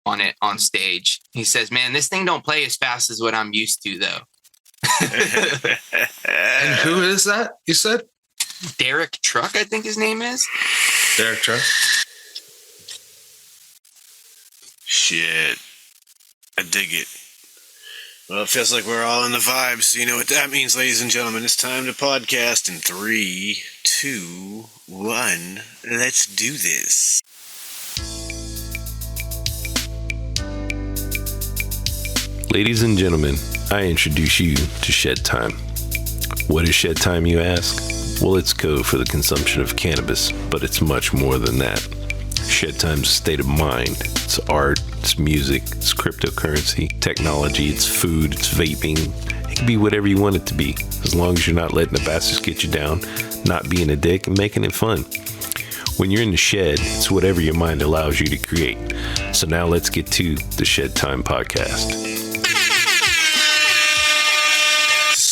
on it on stage. He says, "Man, this thing don't play as fast as what I'm used to, though." And who is that? You said Derek Truck, I think his name is. Derek Truck. Shit, I dig it. Well, it feels like we're all in the vibe, so you know what that means, ladies and gentlemen. It's time to podcast in 3, 2, 1. Let's do this. Ladies and gentlemen, I introduce you to Shedtime. What is Shedtime, you ask? Well, it's code for the consumption of cannabis, but it's much more than that. Shedtime's a state of mind. It's art, it's music, it's cryptocurrency, technology, it's food, it's vaping. It can be whatever you want it to be, as long as you're not letting the bastards get you down, not being a dick, and making it fun. When you're in the shed, it's whatever your mind allows you to create. So now let's get to the Shedtime podcast.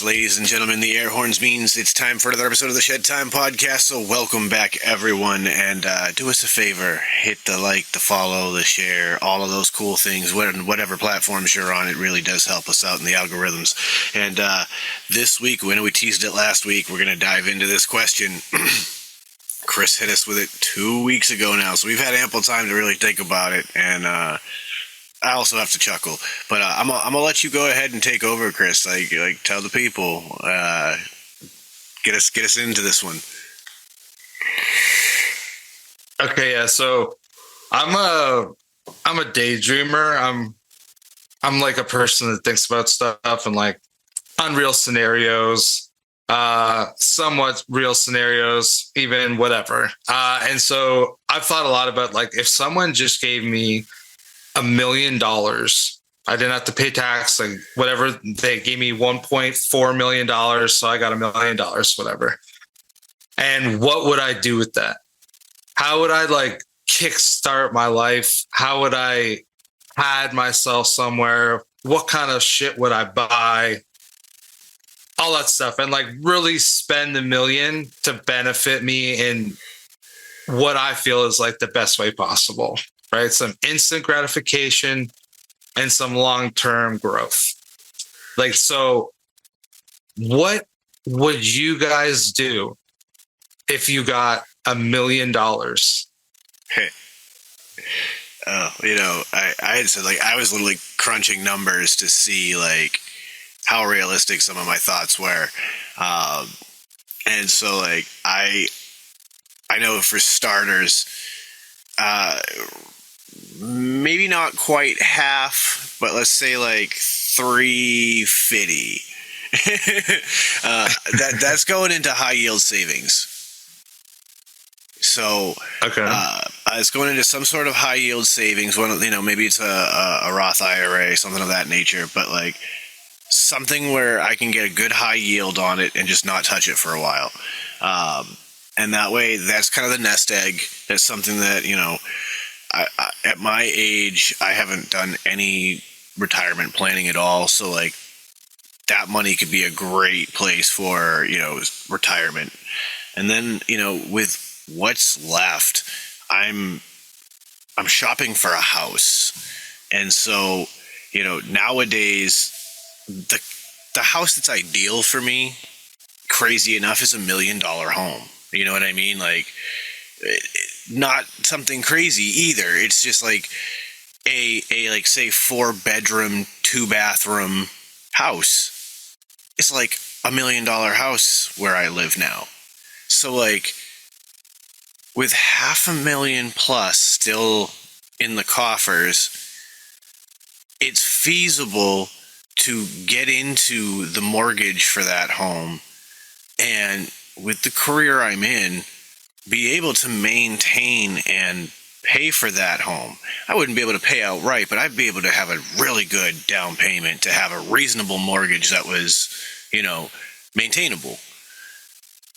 Ladies and gentlemen, the air horns means it's time for another episode of the Shedtime podcast. So welcome back, everyone, and do us a favor: hit the like, the follow, the share, all of those cool things. Whatever platforms you're on, it really does help us out in the algorithms. And this week, when we teased it last week, we're going to dive into this question. Chris hit us with it 2 weeks ago now, so we've had ample time to really think about it. And I also have to chuckle, but I'm gonna let you go ahead and take over, Chris. Like tell the people, get us into this one. Okay, yeah. So I'm a daydreamer. I'm like a person that thinks about stuff and like unreal scenarios, somewhat real scenarios, even whatever. And so I've thought a lot about like if someone just gave me $1 million. I didn't have to pay tax, like whatever. They gave me $1.4 million, so I got $1 million, whatever. And what would I do with that? How would I like kickstart my life? How would I hide myself somewhere? What kind of shit would I buy? All that stuff, and like really spend $1 million to benefit me in what I feel is like the best way possible. Right? Some instant gratification and some long-term growth. Like, so what would you guys do if you got $1 million? Hey, I had said, like, I was literally crunching numbers to see like how realistic some of my thoughts were. And so like, I know for starters, maybe not quite half, but let's say like 350. That's going into high yield savings. So Okay, it's going into some sort of high yield savings. One, maybe it's a Roth IRA, something of that nature. But like something where I can get a good high yield on it and just not touch it for a while. And that way, that's kind of the nest egg. That's something that I, at my age, I haven't done any retirement planning at all. So like that money could be a great place for, retirement. And then, with what's left, I'm shopping for a house. And so, nowadays the house that's ideal for me, crazy enough, is $1 million home. You know what I mean? Like, not something crazy either. It's just like a like say 4-bedroom, 2-bathroom house. It's like $1 million house where I live now. So like with $500,000 plus still in the coffers, it's feasible to get into the mortgage for that home, and with the career I'm in, be able to maintain and pay for that home. I wouldn't be able to pay outright, but I'd be able to have a really good down payment to have a reasonable mortgage that was, maintainable.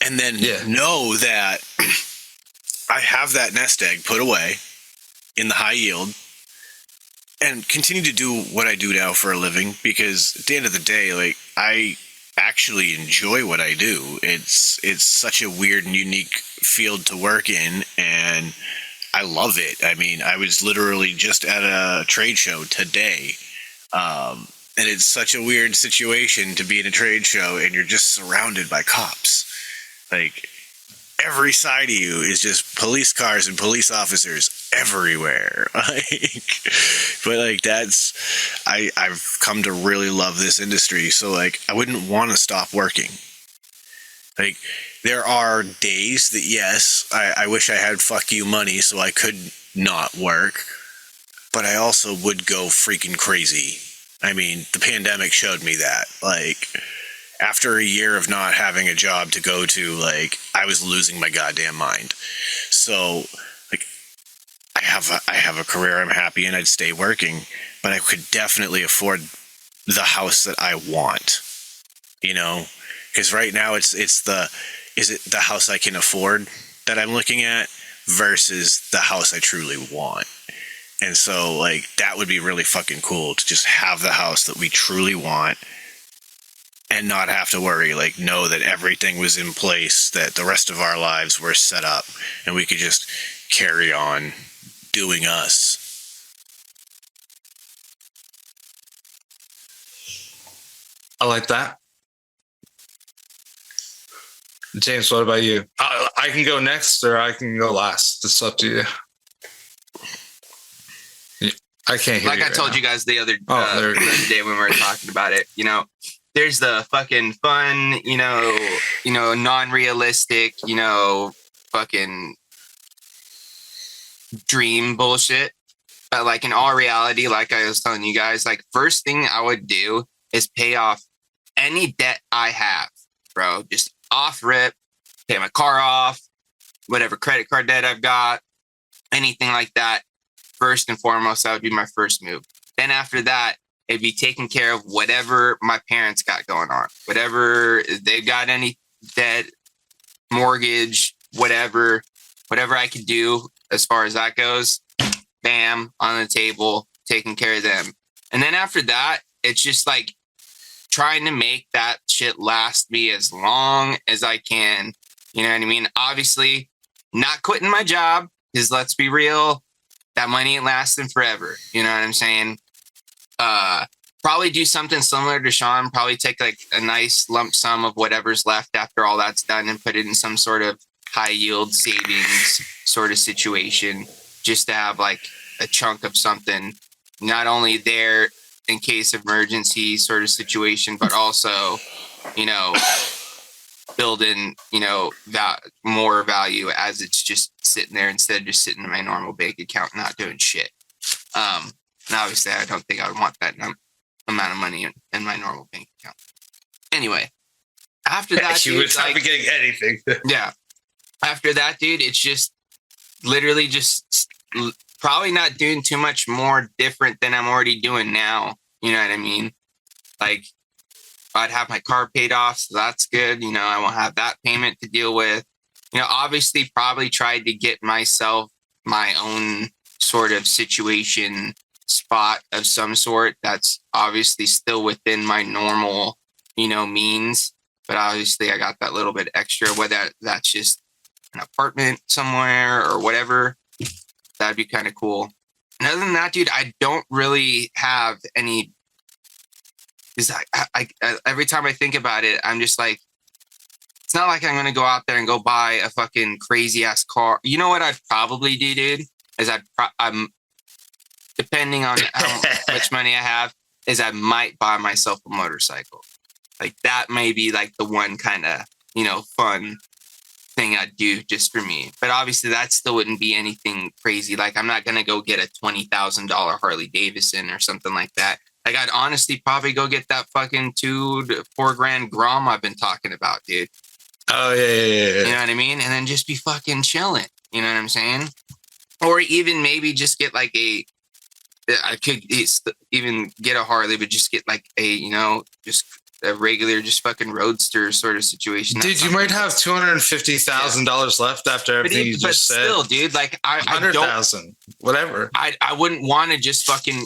And then know that I have that nest egg put away in the high yield and continue to do what I do now for a living, because at the end of the day, like, I actually enjoy what I do. It's such a weird and unique field to work in, and I love it. I mean, I was literally just at a trade show today. And it's such a weird situation to be in a trade show and you're just surrounded by cops. Like, every side of you is just police cars and police officers everywhere. But like, I've come to really love this industry. So like, I wouldn't want to stop working. Like, there are days that, yes, I wish I had fuck you money so I could not work, but I also would go freaking crazy. I mean, the pandemic showed me that. Like, after a year of not having a job to go to, like, I was losing my goddamn mind. So, like, I have a career I'm happy in. I'd stay working, but I could definitely afford the house that I want, you know? Because right now is it the house I can afford that I'm looking at versus the house I truly want. And so, like, that would be really fucking cool to just have the house that we truly want and not have to worry, like, know that everything was in place, that the rest of our lives were set up, and we could just carry on doing us. I like that. James, what about you? I can go next or I can go last. It's up to you. I can't hear like you. I told you guys the other there day when we were talking about it, you know, there's the fucking fun, you know, non-realistic, you know, fucking dream bullshit. But like in all reality, like I was telling you guys, like first thing I would do is pay off any debt I have, bro. Just off rip, pay my car off, whatever credit card debt I've got, anything like that. First and foremost, that would be my first move. Then after that, it'd be taking care of whatever my parents got going on, whatever they've got, any debt, mortgage, whatever I could do as far as that goes. Bam, on the table, taking care of them. And then after that, it's just like trying to make that shit last me as long as I can. You know what I mean? Obviously, not quitting my job, because let's be real, that money ain't lasting forever. You know what I'm saying? Probably do something similar to Sean. Probably take like a nice lump sum of whatever's left after all that's done and put it in some sort of high yield savings sort of situation, just to have like a chunk of something, not only there in case of emergency sort of situation, but also, you know, building, you know, more value as it's just sitting there instead of just sitting in my normal bank account not doing shit. And obviously, I don't think I would want that amount of money in my normal bank account. Anyway, after that, you would not be getting anything. Yeah. After that, dude, it's just literally just probably not doing too much more different than I'm already doing now. You know what I mean? Like, I'd have my car paid off, so that's good. You know, I won't have that payment to deal with. You know, obviously probably tried to get myself my own sort of situation spot of some sort that's obviously still within my normal, you know, means. But obviously I got that little bit extra, whether that's just an apartment somewhere or whatever. That'd be kind of cool. And other than that, dude, I don't really have any. Because I every time I think about it, I'm just like, it's not like I'm going to go out there and go buy a fucking crazy ass car. You know what I'd probably do, dude? Is I'm depending on how much money I have, is I might buy myself a motorcycle. Like that may be like the one kind of, you know, fun thing I'd do just for me. But obviously that still wouldn't be anything crazy. Like I'm not going to go get a $20,000 Harley Davidson or something like that. Like I'd honestly probably go get that fucking $2,000 to $4,000 Grom I've been talking about, dude. Oh yeah. You know what I mean? And then just be fucking chilling. You know what I'm saying? Or even maybe just get like I could even get a Harley, but just get like a, you know, just a regular, just fucking roadster sort of situation. Dude, you might have $250,000 left after everything you just said. Still, dude, like I 100,000, whatever. I wouldn't want to just fucking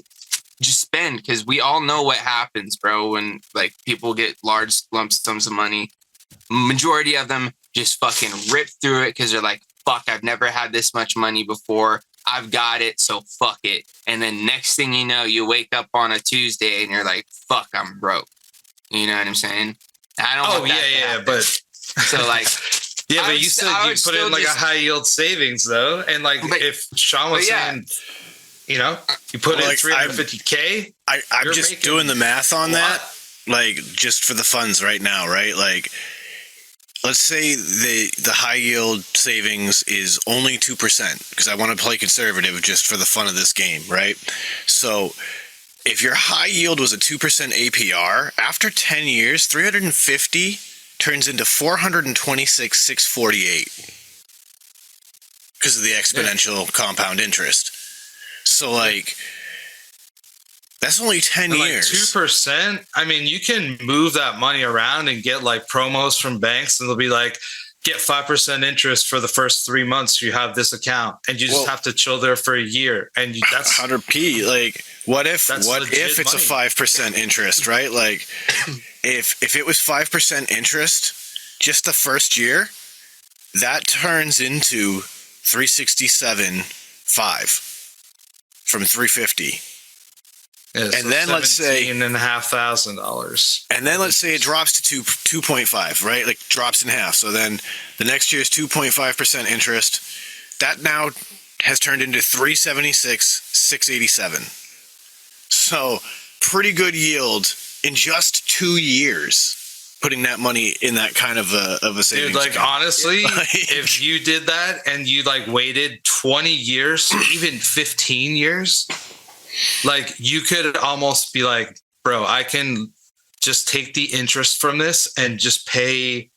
just spend, because we all know what happens, bro, when like people get large lump sums of money. Majority of them just fucking rip through it because they're like, fuck, I've never had this much money before. I've got it, so fuck it. And then next thing you know, you wake up on a Tuesday and you're like, fuck, I'm broke. You know what I'm saying? I don't want that to happen. But so like, yeah, but you said you put in like a high yield savings though, and like if Sean was saying, you know, you put in 350K. I'm just doing the math on that, like just for the funds right now, right? Like, let's say the high yield savings is only 2% because I want to play conservative just for the fun of this game, right? So if your high yield was a 2% APR, after 10 years, 350 turns into 426,648 because of the exponential compound interest. So like, that's only 10 years. 2%. I mean, you can move that money around and get like promos from banks, and they'll be like, get 5% interest for the first 3 months you have this account, and you just have to chill there for a year. And that's 100p. Like, what if it's money. A 5% interest, right? Like, if it was 5% interest just the first year, that turns into 367.5 from 350. Yeah, and so then let's say $17,500. And then let's say it drops to 2.5, right? Like drops in half. So then the next year's 2.5% interest. That now has turned into 376,687. So pretty good yield in just 2 years. Putting that money in that kind of a savings. Dude, like account. Honestly, if you did that and you like waited 20 years, even 15 years. Like you could almost be like, bro, I can just take the interest from this and just pay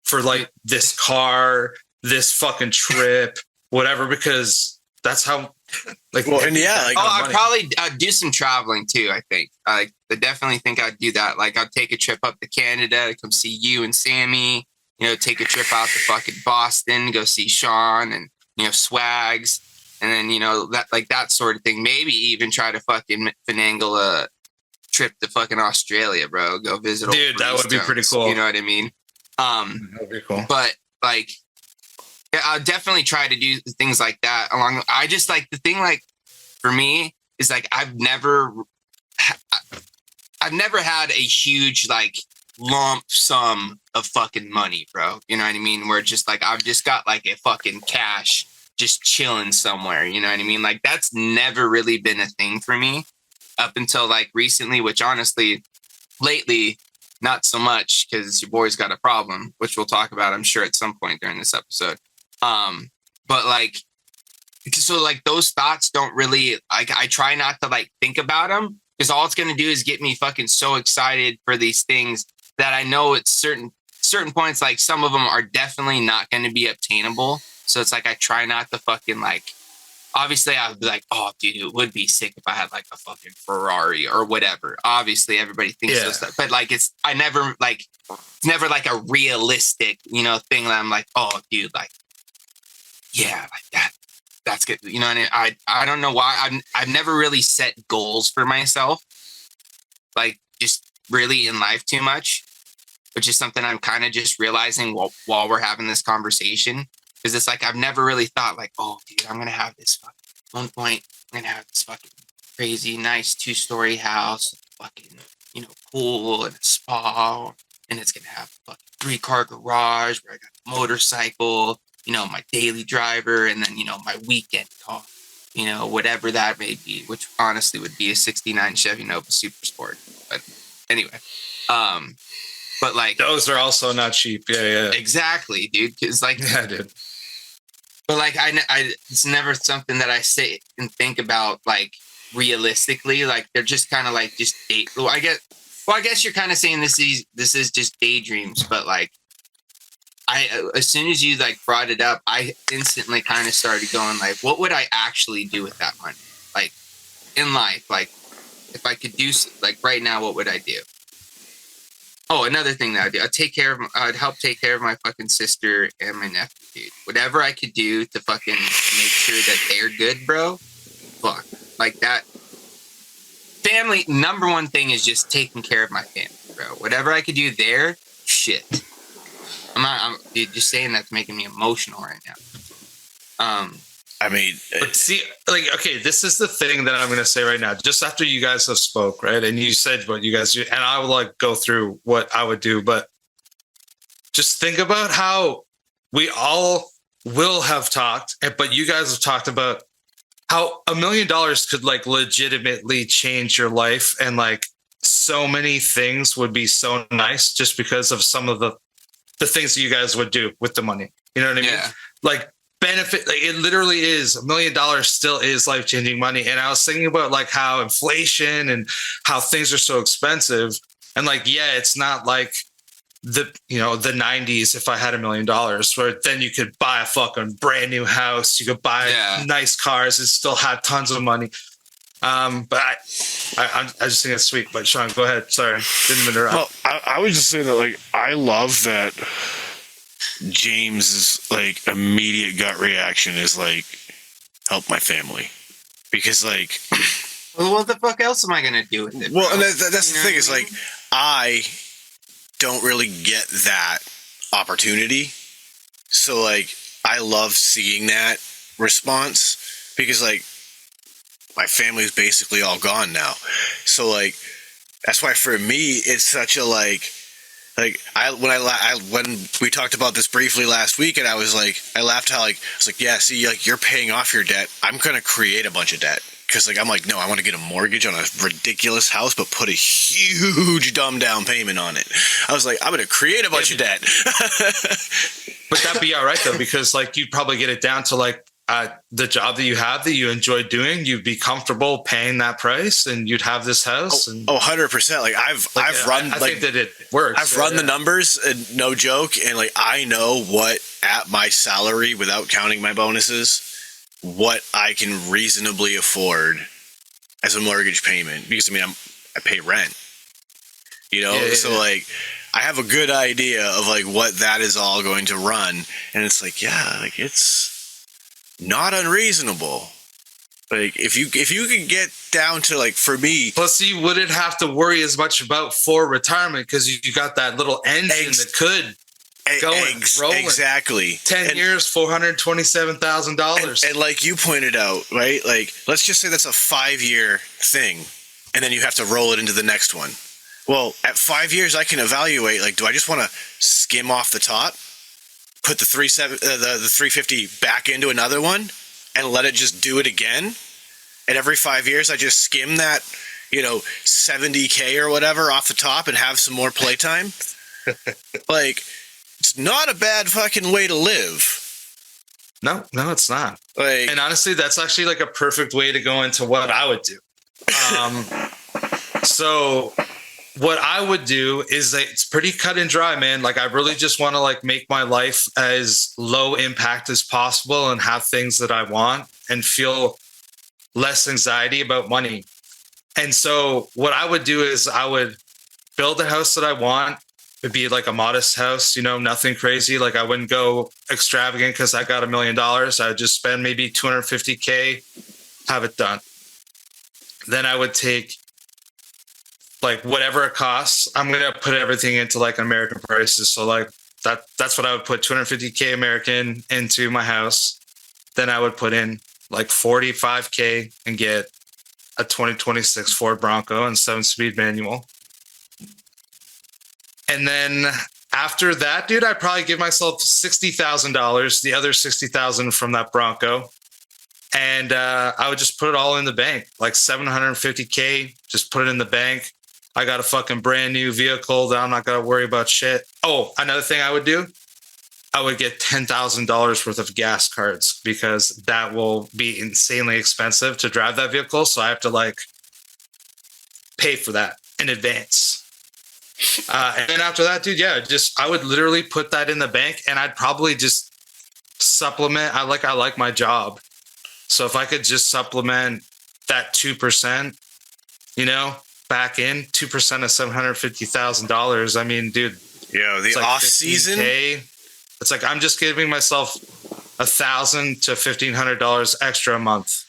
for like this car, this fucking trip, whatever, because that's how like, I'd do some traveling too. I think I definitely think I'd do that. Like I'd take a trip up to Canada, come see you and Sammy, you know, take a trip out to fucking Boston, go see Sean and, you know, Swags. And then, you know, that sort of thing. Maybe even try to fucking finagle a trip to fucking Australia, bro. Go visit. Dude, that would be pretty cool. You know what I mean? That would be cool. But like, yeah, I'll definitely try to do things like that. I just like the thing. Like for me is like I've never had a huge like lump sum of fucking money, bro. You know what I mean? Where just like I've just got like a fucking cash. Just chilling somewhere, you know what I mean? Like that's never really been a thing for me up until like recently, which honestly, lately, not so much because your boy's got a problem, which we'll talk about, I'm sure, at some point during this episode. But like, so like those thoughts don't really like. I try not to like think about them because all it's gonna do is get me fucking so excited for these things that I know at certain points, like some of them are definitely not going to be obtainable. So it's like I try not to fucking like, obviously I would be like, oh dude, it would be sick if I had like a fucking Ferrari or whatever. Obviously everybody thinks those stuff, but like it's never like a realistic, you know, thing that I'm like, oh dude, like, yeah, like that's good. You know, and I don't know why I've never really set goals for myself, like just really in life too much, which is something I'm kind of just realizing while we're having this conversation. Because it's like I've never really thought like, oh, dude, I'm gonna have this fucking one point. I'm gonna have this fucking crazy nice 2-story house, fucking, you know, pool and a spa, and it's gonna have a fucking 3-car garage where I got a motorcycle, you know, my daily driver, and then, you know, my weekend car, you know, whatever that may be, which honestly would be a '69 Chevy Nova Super Sport. But anyway, but like those are also not cheap. Yeah, exactly, dude. Because like, yeah, dude. But like I it's never something that I say and think about like realistically. Like they're just kind of like just date. Well, I guess you're kind of saying this is just daydreams. But like as soon as you like brought it up, I instantly kind of started going like, what would I actually do with that money? Like in life, like if I could do like right now, what would I do? Oh, another thing that I'd do, I'd help take care of my fucking sister and my nephew, dude. Whatever I could do to fucking make sure that they're good, bro. Fuck. Like that. Family, number one thing is just taking care of my family, bro. Whatever I could do there, shit. I'm dude, just saying that's making me emotional right now. I mean, but see, like, okay, this is the thing that I'm going to say right now. Just after you guys have spoke, right, and you said what you guys do, and I will like go through what I would do, but just think about how we all will have talked, but you guys have talked about how $1 million could like legitimately change your life, and like so many things would be so nice just because of some of the things that you guys would do with the money. You know what I mean? Yeah. Like benefit, like it literally is $1 million still is life-changing money. And I was thinking about like how inflation and how things are so expensive. And like, yeah, it's not like the 90s if I had $1 million, where then you could buy a fucking brand new house, you could buy nice cars and still have tons of money. But I just think it's sweet. But Sean, go ahead. Sorry, didn't interrupt. well, I would just say that like I love that James's like immediate gut reaction is like help my family, because like Well, what the fuck else am I gonna do with it? well, bro? and that's the You know thing what is I like mean? I don't really get that opportunity, so like I love seeing that response, because like my family's basically all gone now, so like that's why for me it's such a like when we talked about this briefly last week, and I was like, I laughed how like I was like, yeah, see, like you're paying off your debt, I'm gonna create a bunch of debt, because like I'm like, no, I want to get a mortgage on a ridiculous house but put a huge dumb down payment on it. I was like, I'm gonna create a bunch of debt. But that'd be all right though, because like you'd probably get it down to like the job that you have that you enjoy doing, you'd be comfortable paying that price, and you'd have this house. 100%. Like I've run. I like, think that it works. I've run the numbers, and no joke, and like I know what at my salary, without counting my bonuses, what I can reasonably afford as a mortgage payment, because I mean I pay rent, so like I have a good idea of like what that is all going to run, and it's like, yeah, like it's not unreasonable. Like if you could get down to like, for me, plus you wouldn't have to worry as much about for retirement, because you got that little engine that could go rolling. Exactly. 10 years, $427,000. And like you pointed out, right? Like let's just say that's a 5-year thing, and then you have to roll it into the next one. Well, at 5 years, I can evaluate, like, do I just want to skim off the top, put the 350 back into another one, and let it just do it again? And every 5 years, I just skim that, 70K or whatever off the top and have some more playtime. Like, it's not a bad fucking way to live. No, it's not. Like, and honestly, that's actually like a perfect way to go into what I would do. So what I would do is that it's pretty cut and dry, man. Like I really just want to like make my life as low impact as possible and have things that I want and feel less anxiety about money. And so what I would do is I would build the house that I want. It'd be like a modest house, nothing crazy. Like I wouldn't go extravagant because I got $1 million. I would just spend maybe $250K, have it done. Then I would take like whatever it costs. I'm going to put everything into like American prices. So like that's what I would put, $250K American into my house. Then I would put in like $45K and get a 2026 Ford Bronco and 7-speed manual. And then after that, dude, I'd probably give myself $60,000, the other $60,000 from that Bronco. And I would just put it all in the bank, like $750K, just put it in the bank. I got a fucking brand new vehicle that I'm not going to worry about shit. Oh, another thing I would do, I would get $10,000 worth of gas cards, because that will be insanely expensive to drive that vehicle. So I have to like pay for that in advance. And then after that, dude, yeah, I would literally put that in the bank, and I'd probably just supplement. I like my job. So if I could just supplement that 2%, back in 2% of $750,000. I mean, dude, the like off season, it's like I'm just giving myself $1,000 to $1,500 extra a month.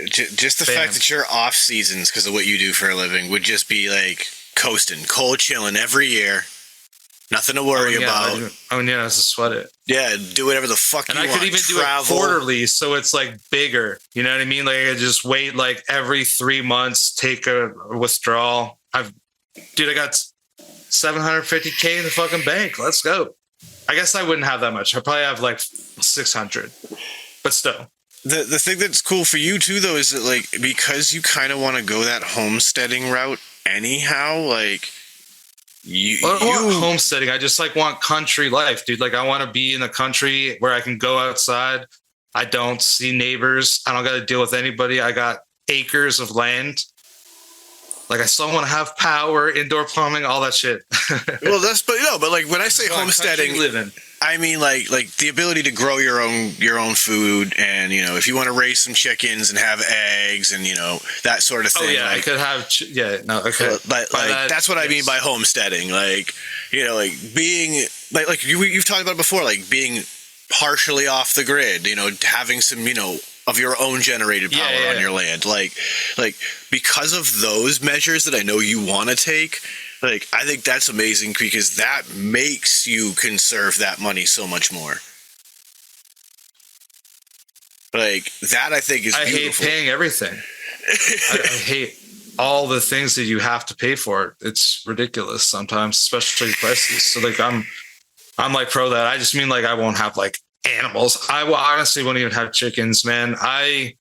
Just the fact that you're off seasons because of what you do for a living would just be like coasting, cold chilling every year. Nothing to worry about. Oh, yeah, to sweat it. Yeah, do whatever the fuck and you I want. could even do it quarterly, so it's like bigger. You know what I mean? Like I just wait like every 3 months, take a withdrawal. I got 750K in the fucking bank. Let's go. I guess I wouldn't have that much. I probably have like 600, but still. The thing that's cool for you too, though, is that like because you kind of want to go that homesteading route anyhow, like. I don't want homesteading. I just like want country life, dude. Like I want to be in the country where I can go outside. I don't see neighbors. I don't got to deal with anybody. I got acres of land. Like I still want to have power, indoor plumbing, all that shit. Well, but like when I say homesteading, living. I mean like the ability to grow your own food, and if you want to raise some chickens and have eggs and that sort of thing. Oh yeah, like, I could have. Okay. But like that's what I mean by homesteading. Like like being like you've talked about it before, like being partially off the grid. Having some of your own generated power on your land, like because of those measures that I know you want to take. Like, I think that's amazing because that makes you conserve that money so much more. Like, that I think is beautiful. I hate paying everything. I hate all the things that you have to pay for. It's ridiculous sometimes, especially prices. So, like, I'm like pro that. I just mean, like, I won't have, like, animals. I will honestly won't even have chickens, man. Actually,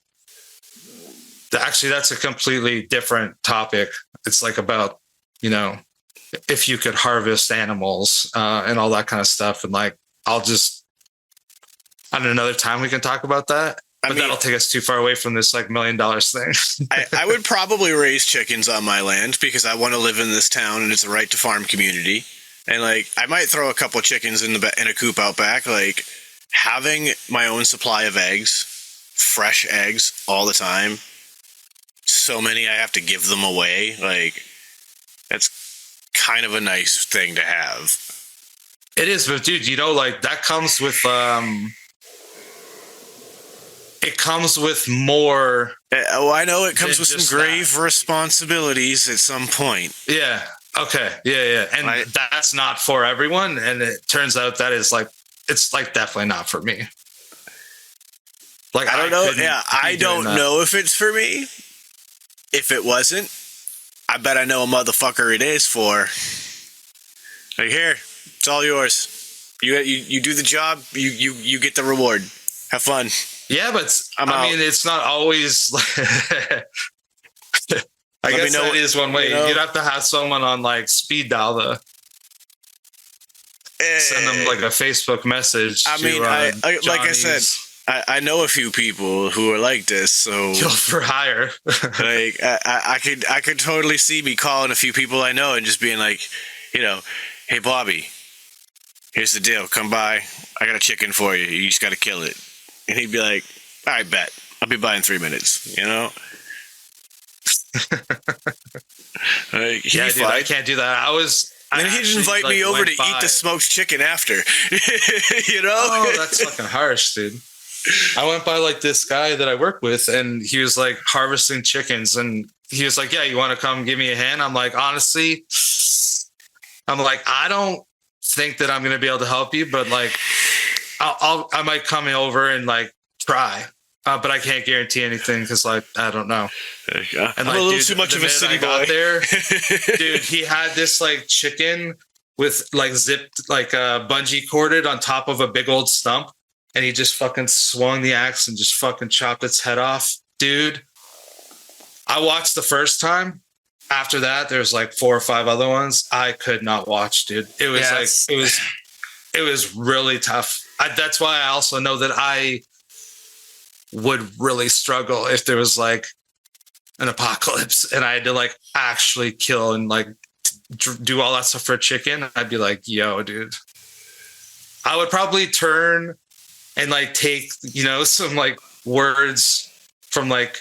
that's a completely different topic. It's, like, about, if you could harvest animals and all that kind of stuff. And like, I'll just, on another time we can talk about that. But that'll take us too far away from this like $1 million thing. I would probably raise chickens on my land because I want to live in this town and it's a right to farm community. And like, I might throw a couple of chickens in a coop out back. Like having my own supply of eggs, fresh eggs all the time. So many I have to give them away. Like that's kind of a nice thing to have. It is, but dude, like that comes with it comes with more. I know it comes with some grave responsibilities at some point. Yeah. Okay. Yeah. And that's not for everyone. And it turns out that it's like definitely not for me. Like I don't know. Yeah, I don't know if it's for me. If it wasn't, I bet I know a motherfucker it is for. Like here, it's all yours. You do the job, you get the reward. Have fun. Yeah, but I mean, it's not always. I guess that is one way. You'd have to have someone on like speed dial send them like a Facebook message. I mean, like I said. I know a few people who are like this, so kill for hire. Like I could totally see me calling a few people I know and just being like, hey Bobby, here's the deal, come by, I got a chicken for you, you just got to kill it, and he'd be like, all right, bet, I'll be by in 3 minutes, Like, yeah, dude, I can't do that. And he'd invite me over to eat the smoked chicken after. Oh, that's fucking harsh, dude. I went by like this guy that I work with and he was like harvesting chickens and he was like, yeah, you want to come give me a hand? I'm like, honestly, I don't think that I'm going to be able to help you, but like, I might come over and like try, but I can't guarantee anything because like, I don't know. And I'm a little too much of a city boy. There, dude, he had this like chicken with like zipped, like bungee corded on top of a big old stump. And he just fucking swung the axe and just fucking chopped its head off. Dude, I watched the first time. After that, there's like 4 or 5 other ones. I could not watch, dude. It was it was really tough. That's why I also know that I would really struggle if there was like an apocalypse and I had to like actually kill and like do all that stuff for a chicken. I'd be like, yo, dude. I would probably turn and like take, some like words from like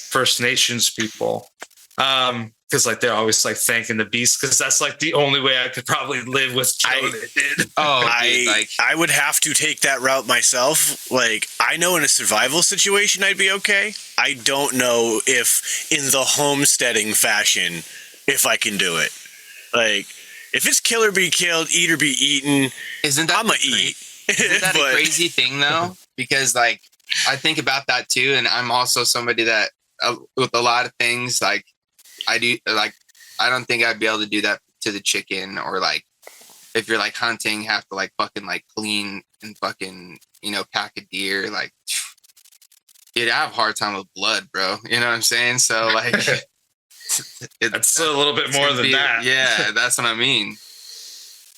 First Nations people. Because like they're always like thanking the beast because that's like the only way I could probably live with killing it, dude. I would have to take that route myself. Like I know in a survival situation I'd be okay. I don't know if in the homesteading fashion if I can do it. Like, if it's kill or be killed, eat or be eaten, Isn't that I'ma eat. Isn't that a crazy thing though? Because like I think about that too, and I'm also somebody that with a lot of things like I do like I don't think I'd be able to do that to the chicken, or like if you're like hunting, have to like fucking like clean and fucking pack a deer. Like, dude, I have a hard time with blood, bro. You know what I'm saying? So like, it's a little bit more than that. Yeah, that's what I mean.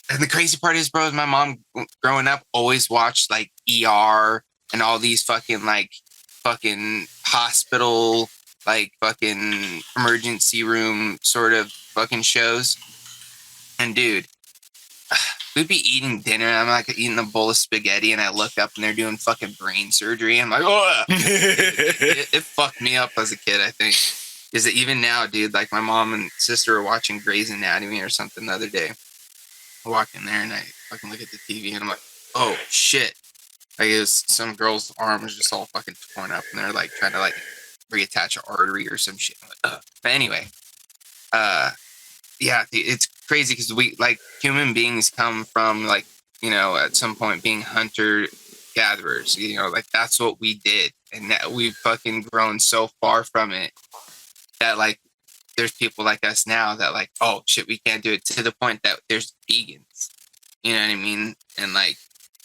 And the crazy part is, bro, is my mom growing up always watched like ER and all these fucking hospital, like fucking emergency room sort of fucking shows. And dude, we'd be eating dinner and I'm like eating a bowl of spaghetti and I look up and they're doing fucking brain surgery. I'm like, oh, it fucked me up as a kid, I think. Is it even now, dude? Like my mom and sister were watching Grey's Anatomy or something the other day. I walk in there and I fucking look at the TV and I'm like, oh shit. Like it was some girl's arm was just all fucking torn up and they're like trying to like reattach an artery or some shit. Like, but anyway, yeah, it's crazy because we like human beings come from like, at some point being hunter gatherers, like that's what we did. And that we've fucking grown so far from it that like, there's people like us now that like, oh shit, we can't do it, to the point that there's vegans, you know what I mean? And like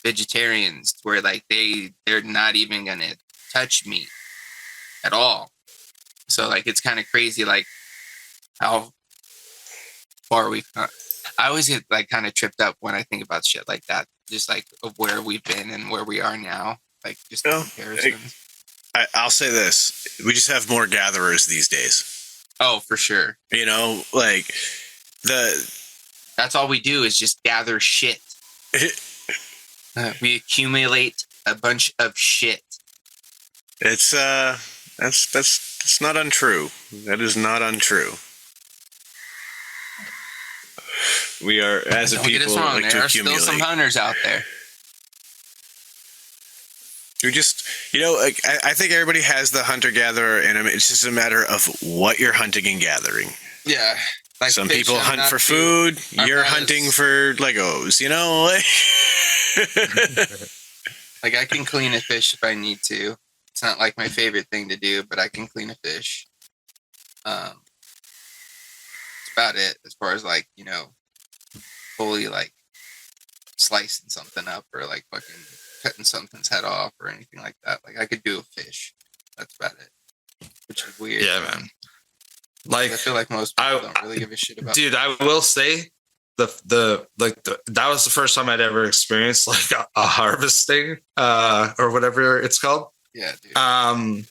vegetarians where like they're not even gonna touch meat at all. So like it's kind of crazy like how far we've come. I always get like kind of tripped up when I think about shit like that, just like of where we've been and where we are now, like just the comparisons. I'll say this, we just have more gatherers these days. Oh, for sure. Like that's all we do is just gather shit. We accumulate a bunch of shit. It's that's not untrue. That is not untrue. We are, as a people, like to accumulate. There are still some hunters out there. You just, like, I think everybody has the hunter-gatherer in them. It's just a matter of what you're hunting and gathering. Yeah. Like some people hunt for food. You're hunting for Legos, Like, I can clean a fish if I need to. It's not like my favorite thing to do, but I can clean a fish. It's about it as far as, like, fully, like, slicing something up or, like, fucking cutting something's head off or anything like that. Like I could do a fish. That's about it. Which is weird. Yeah, man. Like I feel like most people don't really give a shit about. Dude, I will say that was the first time I'd ever experienced like a harvesting or whatever it's called. Yeah, dude.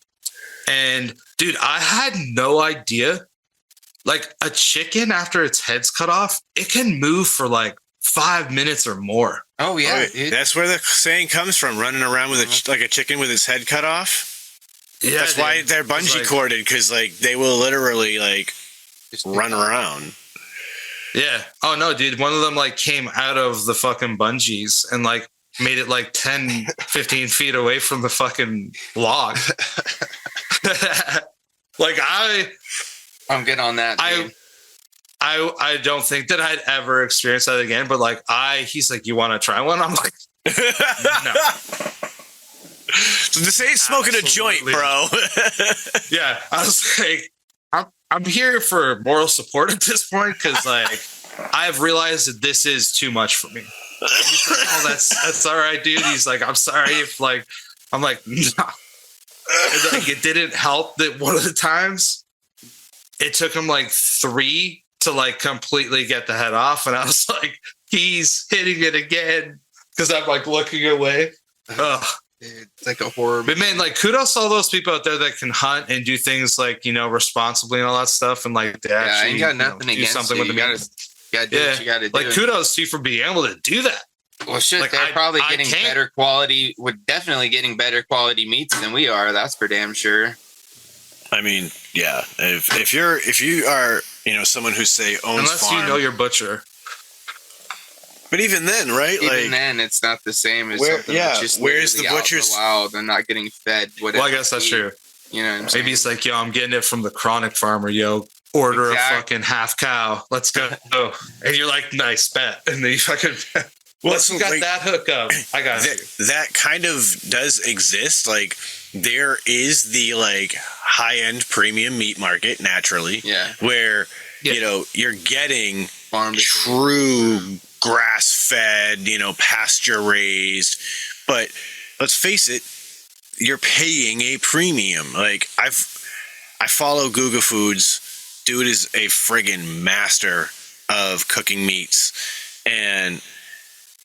And dude, I had no idea. Like a chicken after its head's cut off, it can move for like 5 minutes or more. Oh yeah, dude. That's where the saying comes from. Running around with like a chicken with its head cut off. Yeah, that's why they're bungee corded, because like they will literally like run around. Yeah. Oh no, dude. One of them like came out of the fucking bungees and like made it like 10, 15 feet away from the fucking log. Like I'm good on that, dude. I don't think that I'd ever experience that again, but like he's like, you want to try one? I'm like, no. So this ain't smoking a joint, bro. Yeah. I was like, I'm here for moral support at this point, because like I've realized that this is too much for me. He's like, oh, that's all right, dude. He's like, I'm sorry if like, I'm like, no. And, like, it didn't help that one of the times it took him like 3 to like completely get the head off, and I was like, he's hitting it again, because I'm like looking away. Ugh. Dude, it's like a horror. But man, like kudos to all those people out there that can hunt and do things like responsibly and all that stuff, and like they actually I ain't got nothing against something with the gotta do what you gotta do. Like kudos to you for being able to do that. Well, shit, like, they're probably getting better quality. We're definitely getting better quality meats than we are. That's for damn sure. I mean, yeah. If you are someone who say owns unless farm, you know your butcher. But even then, right? Even then, it's not the same as something that's just where's the butcher's out in the wild and not getting fed. Well, I guess that's true. You know what I'm saying? Maybe it's like, yo, I'm getting it from the chronic farmer, yo. order a fucking half cow. Let's go. And you're like, nice bet. And then you fucking, once you got like, that hookup, I got that kind of does exist. Like there is the like high end premium meat market naturally, where you know you're getting true grass fed, you know, pasture raised. But let's face it, you're paying a premium. Like I follow Guga Foods. Dude is a friggin' master of cooking meats, and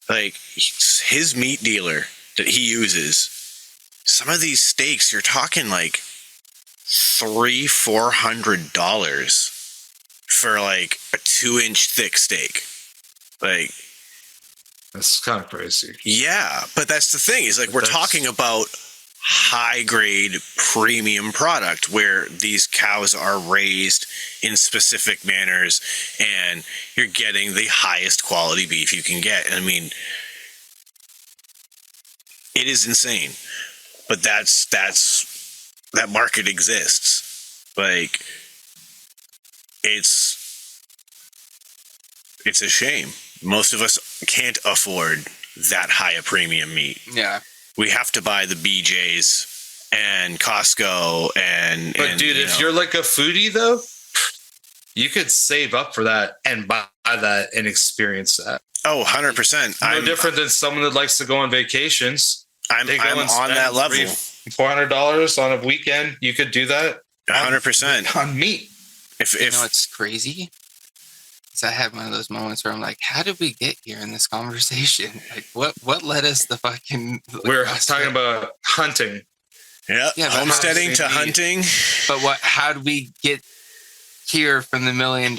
like his meat dealer that he uses, some of these steaks you're talking like $300-$400 for like a 2-inch thick steak. Like that's kind of crazy. Yeah, but that's the thing is like we're talking about high grade premium product where these cows are raised in specific manners and you're getting the highest quality beef you can get. I mean, it is insane, but that market exists. Like it's a shame. Most of us can't afford that high a premium meat. Yeah. We have to buy the BJ's and Costco and. But dude, if you're like a foodie though, you could save up for that and buy that and experience that. Oh, 100%. No different than someone that likes to go on vacations. I'm on that level. $400 on a weekend. You could do that. 100% on meat. If you know what's crazy? I had one of those moments where I'm like, how did we get here in this conversation? Like, what led us to fucking... We're talking about hunting. Yeah, homesteading to hunting. But how did we get here from the $1 million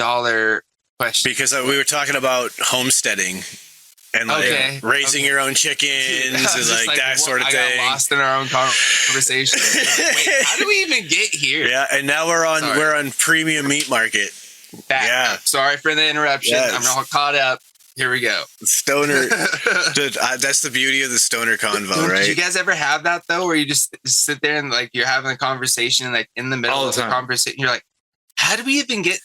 question? Because we were talking about homesteading and like raising your own chickens and like that sort of thing. I got lost in our own conversation. Wait, how did we even get here? Yeah, and now we're on premium meat market. Back up. Sorry for the interruption. Yes. I'm all caught up. Here we go. Stoner. That's the beauty of the stoner convo, right? Did you guys ever have that though, where you just sit there and like you're having a conversation and like in the middle of the conversation, you're like, how do we even get?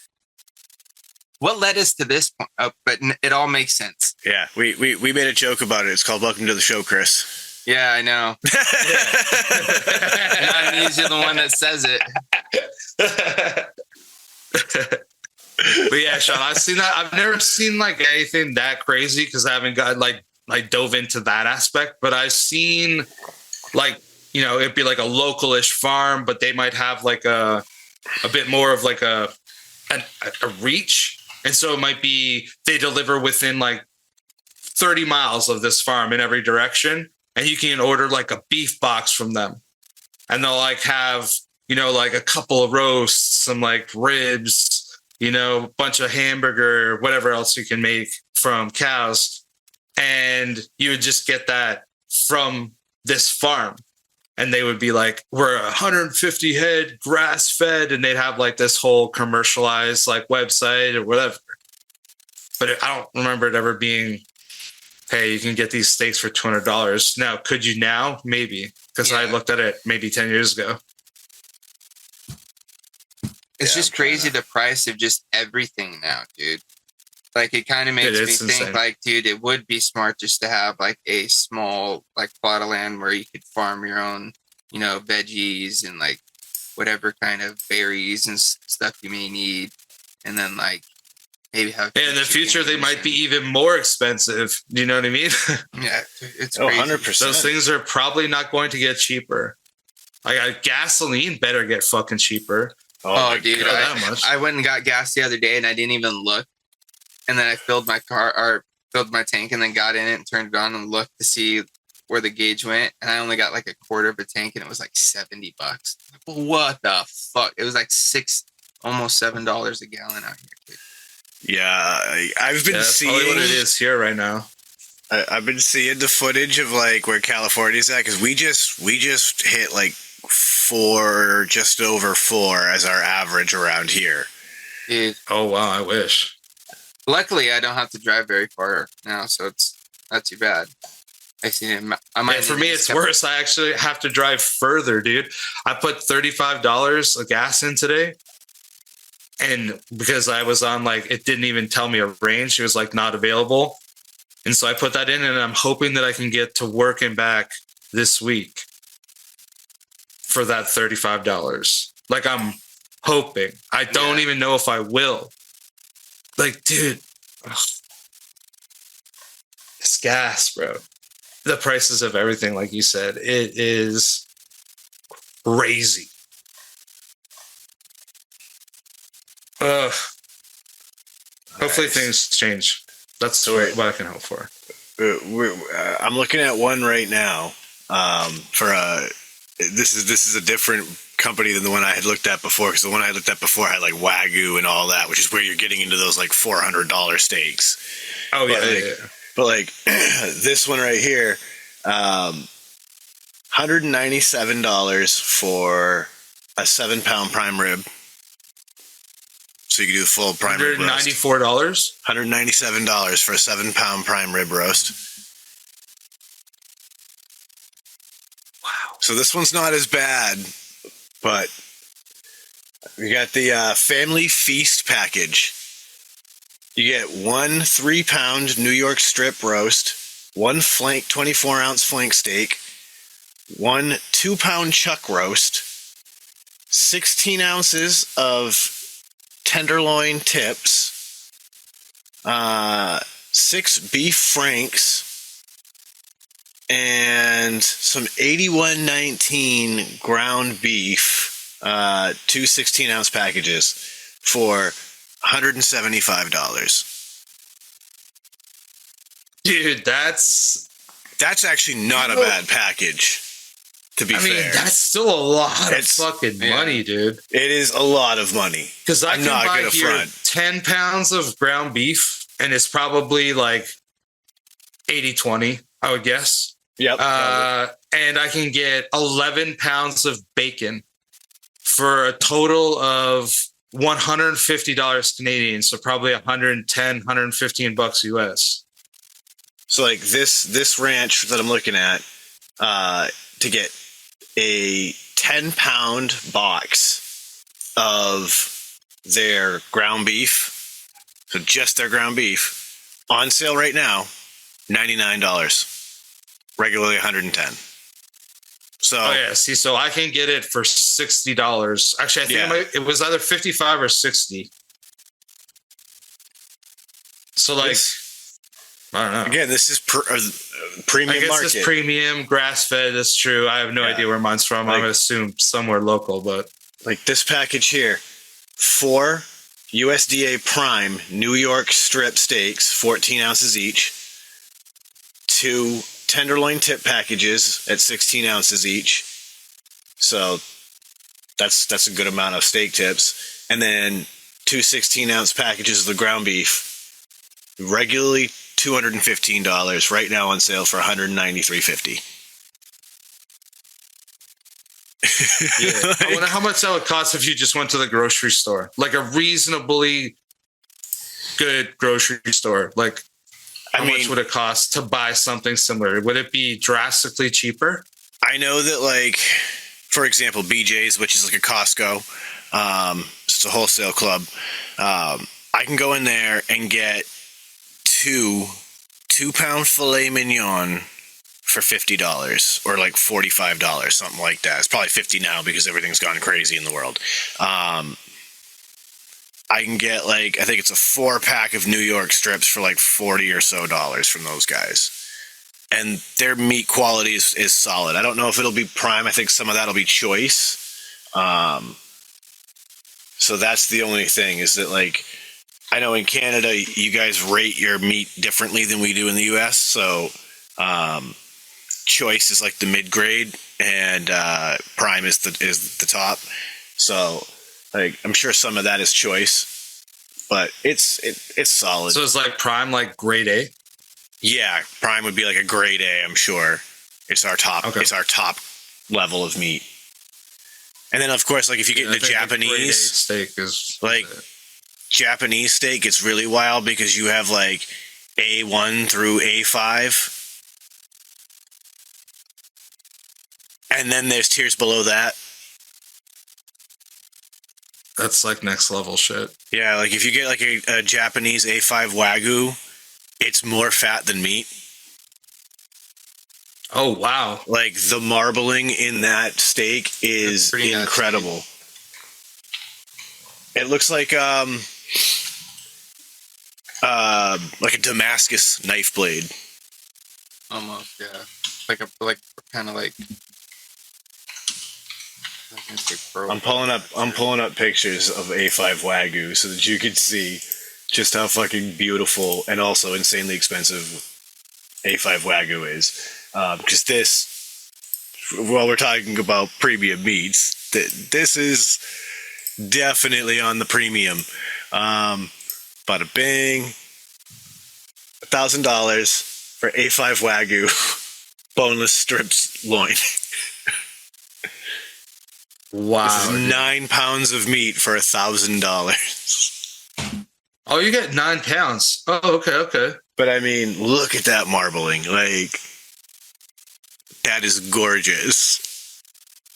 What led us to this point? Oh, but it all makes sense. Yeah, we made a joke about it. It's called "Welcome to the Show, Chris." Yeah, I know. And I'm usually the one that says it. But yeah, Sean, I've seen that. I've never seen like anything that crazy because I haven't got like dove into that aspect. But I've seen like, you know, it'd be like a localish farm, but they might have like a bit more of like a reach. And so it might be they deliver within like 30 miles of this farm in every direction. And you can order like a beef box from them. And they'll like have, you know, like a couple of roasts, some like ribs, you know, a bunch of hamburger, whatever else you can make from cows. And you would just get that from this farm. And they would be like, we're 150 head grass fed. And they'd have like this whole commercialized like website or whatever. But I don't remember it ever being, hey, you can get these steaks for $200. Now, could you now? Maybe. Because I looked at it maybe 10 years ago. It's just crazy the price of just everything now, dude. Like it kind of makes me think like, dude, it would be smart just to have like a small like plot of land where you could farm your own, you know, veggies and like whatever kind of berries and stuff you may need. And then like maybe have... in the future, they might be even more expensive. Do you know what I mean? Yeah, it's crazy. 100%. Those things are probably not going to get cheaper. Like gasoline better get fucking cheaper. Oh, dude, I went and got gas the other day and I didn't even look. And then I filled my tank and then got in it and turned it on and looked to see where the gauge went. And I only got like a quarter of a tank and it was like $70. What the fuck? It was like almost $7 a gallon out here, dude. Yeah, I've been seeing probably what it is here right now. I've been seeing the footage of like where California's at because we just hit like just over 4 as our average around here. Dude. Oh wow, I wish. Luckily, I don't have to drive very far now, so it's not too bad. I seen it. For me, it's worse. I actually have to drive further, dude. I put $35 of gas in today, And because I was on like, it didn't even tell me a range. It was like not available. And so I put that in, and I'm hoping that I can get to work and back this week for that $35. Like, I'm hoping. I don't even know if I will. Like, dude, it's gas, bro. The prices of everything, like you said, it is crazy. Hopefully things change. That's what I can hope for. I'm looking at one right now for this is a different company than the one I had looked at before, because the one I looked at before had like Wagyu and all that, which is where you're getting into those like $400 steaks. Oh yeah, But like this one right here, $197 for a 7-pound prime rib. So you can do the full prime rib roast. $194? $197 for a 7-pound prime rib roast. Wow. So this one's not as bad, but we got the family feast package. You get 1 3-pound New York strip roast, 1 flank 24-ounce flank steak, 1 2-pound chuck roast, 16 ounces of tenderloin tips, 6 beef franks, and some 8119 ground beef, 2 16-ounce packages for $175. Dude, that's actually not a bad package. To be fair, that's still a lot of fucking money, dude. It is a lot of money. Because I can buy here 10 pounds of ground beef, and it's probably like 80-20, I would guess. Yep. And I can get 11 pounds of bacon for a total of $150 Canadian, so probably 110, 115 bucks US. So like this ranch that I'm looking at, to get a 10-pound box of their ground beef, so just their ground beef, on sale right now, $99. Regularly $110. So so I can get it for $60. Actually, I think it was either 55 or 60. So like, I don't know. Again, this is premium. I guess market. It's premium grass-fed. That's true. I have no idea where mine's from. I would assume somewhere local, but like this package here, 4 USDA prime New York strip steaks, 14 ounces each, 2 tenderloin tip packages at 16 ounces each. So that's a good amount of steak tips. And then 2 16-ounce packages of the ground beef, regularly $215, right now on sale for $193.50. I wonder how much that would cost if you just went to the grocery store, like a reasonably good grocery store. Like, how much would it cost to buy something similar? Would it be drastically cheaper? I know that, like, for example, BJ's, which is like a Costco, it's a wholesale club. I can go in there and get 2-pound filet mignon for $50 or like $45, something like that. It's probably $50 now because everything's gone crazy in the world. I can get like, I think it's a 4-pack of New York strips for like $40 or so from those guys. And their meat quality is solid. I don't know if it'll be prime. I think some of that'll be choice. So that's the only thing, is that like, I know in Canada, you guys rate your meat differently than we do in the US. So, choice is like the mid-grade, and prime is the top. So, like, I'm sure some of that is choice, but it's solid. So it's like prime, like grade A. Yeah, prime would be like a grade A. I'm sure it's our top. Okay. It's our top level of meat. And then, of course, like if you get into Japanese steak, is like Japanese steak, it's really wild because you have like A1 through A5. And then there's tiers below that. That's like next level shit. Yeah, like if you get like a Japanese A5 Wagyu, it's more fat than meat. Oh wow! Like the marbling in that steak is incredible. It looks like a Damascus knife blade. Almost, yeah. Like kind of like. I'm pulling up pictures of A5 Wagyu so that you can see just how fucking beautiful and also insanely expensive A5 Wagyu is. Because this, while we're talking about premium meats, this is definitely on the premium. Bada bing, $1,000 for A5 Wagyu boneless strips loin. Wow. This is 9 pounds of meat for $1,000. Oh, you get 9 pounds. Oh, okay. But I mean, look at that marbling. Like, that is gorgeous.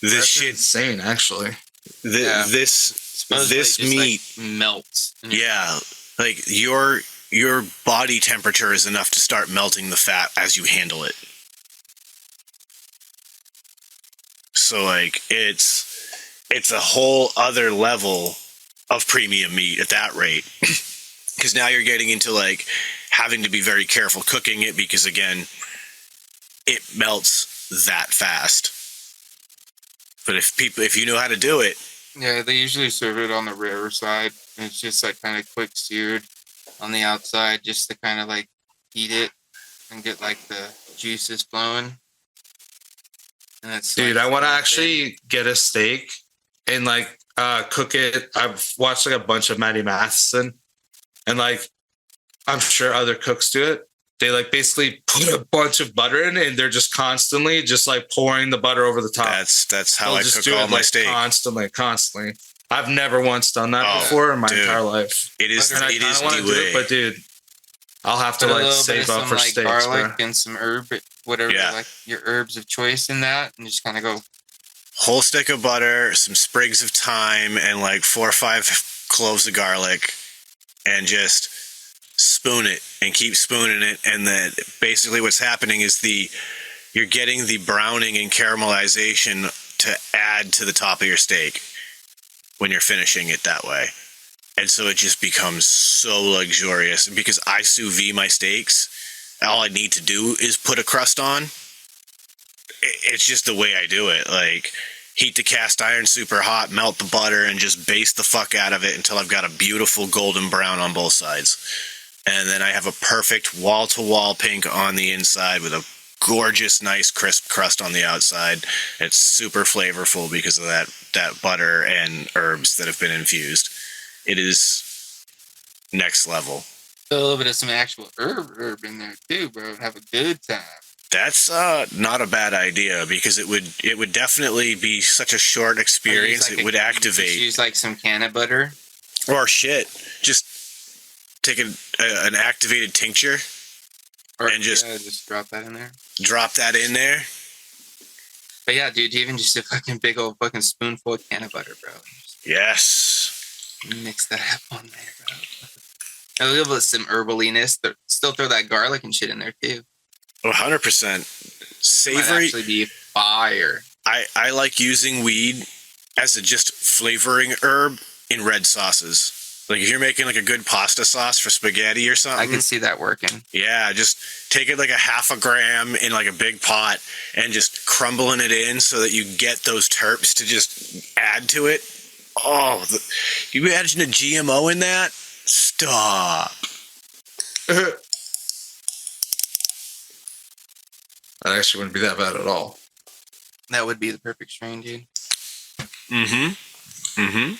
That's shit insane, actually. This meat like melts. Yeah, like your body temperature is enough to start melting the fat as you handle it. So like it's a whole other level of premium meat at that rate. Because now you're getting into like having to be very careful cooking it because again, it melts that fast. But if you know how to do it, yeah, they usually serve it on the rarer side, and it's just like kind of quick seared on the outside, just to kind of like heat it and get like the juices flowing. And that's dude, like, I want to actually get a steak and like cook it. I've watched like a bunch of Matty Matheson, and like I'm sure other cooks do it. They like basically put a bunch of butter in, and they're just constantly just like pouring the butter over the top. That's how I cook all my steak. Constantly. I've never once done that before in my entire life. It is. And I it is want to do it, but dude, I'll have to like save up for steaks, garlic bro. and some herb, whatever, like your herbs of choice in that, and just kind of go whole stick of butter, some sprigs of thyme, and like 4 or 5 cloves of garlic, and just spoon it and keep spooning it. And then basically what's happening is you're getting the browning and caramelization to add to the top of your steak when you're finishing it that way. And so it just becomes so luxurious. Because I sous vide my steaks, all I need to do is put a crust on. It's just the way I do it. Like, heat the cast iron super hot, melt the butter, and just baste the fuck out of it until I've got a beautiful golden brown on both sides. And then I have a perfect wall-to-wall pink on the inside with a gorgeous, nice, crisp crust on the outside. It's super flavorful because of that butter and herbs that have been infused. It is next level. a little bit of some actual herb in there too, bro. Have a good time. That's not a bad idea because it would definitely be such a short experience. It would activate. Use like some can of butter. Or shit. Just take an activated tincture and just drop that in there. Drop that in there. But yeah, dude, even just a fucking big old fucking spoonful of can of butter, bro. Yes. Mix that up on there, bro. A little bit of some herbaliness. Still throw that garlic and shit in there too. 100%. Savory. Might actually be fire. I like using weed as a just flavoring herb in red sauces. Like if you're making like a good pasta sauce for spaghetti or something. I can see that working. Yeah, just take it like a half a gram in like a big pot and just crumbling it in so that you get those terps to just add to it. Oh, you imagine a GMO in that? Stop. That actually wouldn't be that bad at all. That would be the perfect strain, dude. Mm-hmm. Mm-hmm.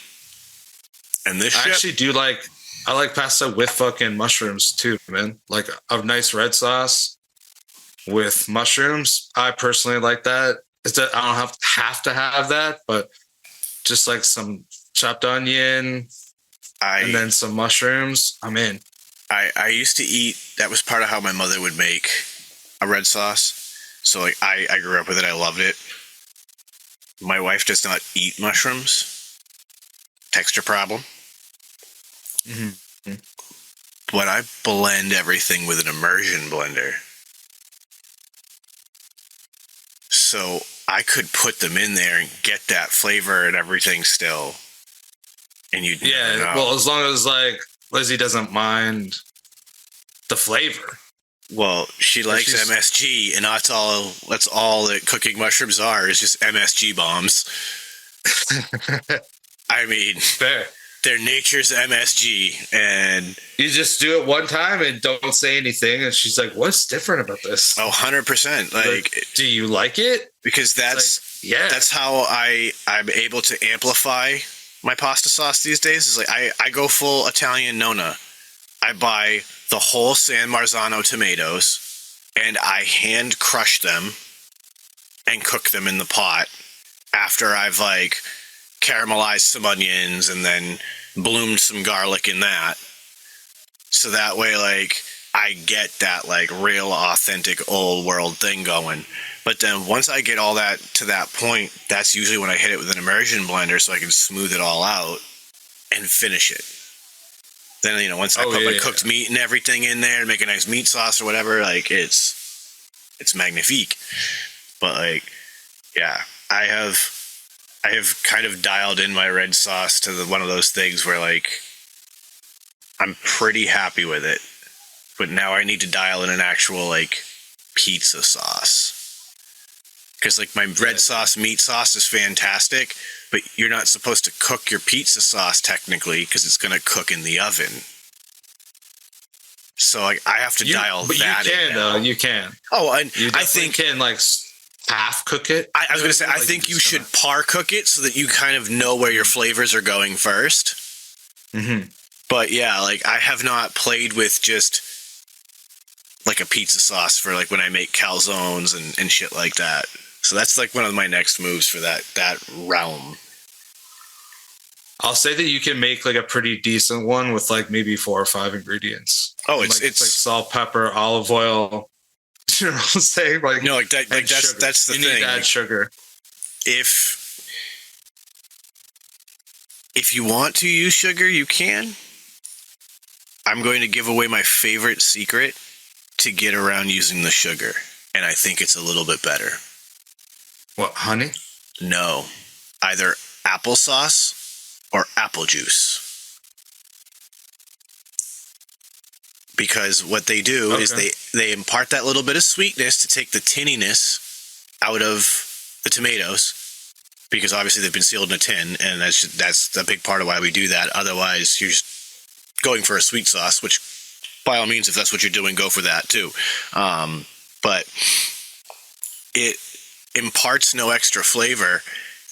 And this I actually do like, I like pasta with fucking mushrooms too, man. Like a nice red sauce with mushrooms. I personally like that. I don't have to have that, but just like some chopped onion and then some mushrooms, I'm in. I used to eat, that was part of how my mother would make a red sauce. So like I grew up with it. I loved it. My wife does not eat mushrooms. texture problem. Mm-hmm. When I blend everything with an immersion blender, so I could put them in there and get that flavor and everything still. And you'd never know. Well, as long as like Lizzie doesn't mind the flavor. Well, she likes MSG, and that's all that cooking mushrooms are, is just MSG bombs. I mean, fair. Their nature's MSG, and you just do it one time and don't say anything, and she's like, "What's different about this?" 100%. Like, do you like it? Because that's how I'm able to amplify my pasta sauce these days. Is like I go full Italian Nonna. I buy the whole San Marzano tomatoes, and I hand crush them and cook them in the pot after I've like caramelized some onions and then bloomed some garlic in that. So that way, like, I get that like real authentic old world thing going. But then once I get all that to that point, that's usually when I hit it with an immersion blender so I can smooth it all out and finish it. Then, you know, once I put my cooked meat and everything in there and make a nice meat sauce or whatever, like, it's magnifique. But, like, yeah, I have kind of dialed in my red sauce to one of those things where, like, I'm pretty happy with it. But now I need to dial in an actual, like, pizza sauce. Because, like, my red sauce meat sauce is fantastic, but you're not supposed to cook your pizza sauce technically because it's going to cook in the oven. So, like, I have to dial that in. But you can, though. You can. Oh, and I think you can, like, half cook it. I was going to say, I think you should par cook it so that you kind of know where your flavors are going first. Mm-hmm. But, yeah, like, I have not played with just, like, a pizza sauce for, like, when I make calzones and shit like that. So that's like one of my next moves for that realm. I'll say that you can make like a pretty decent one with like maybe 4 or 5 ingredients. Oh, it's like salt, pepper, olive oil. You know what I'm saying? Like, no, like that, like that's the thing. You need to add sugar. If you want to use sugar, you can. I'm going to give away my favorite secret to get around using the sugar, and I think it's a little bit better. What, honey? No. Either applesauce or apple juice. Because what they do is they impart that little bit of sweetness to take the tinniness out of the tomatoes. Because obviously they've been sealed in a tin, and that's a big part of why we do that. Otherwise, you're just going for a sweet sauce, which by all means, if that's what you're doing, go for that too. But it imparts no extra flavor,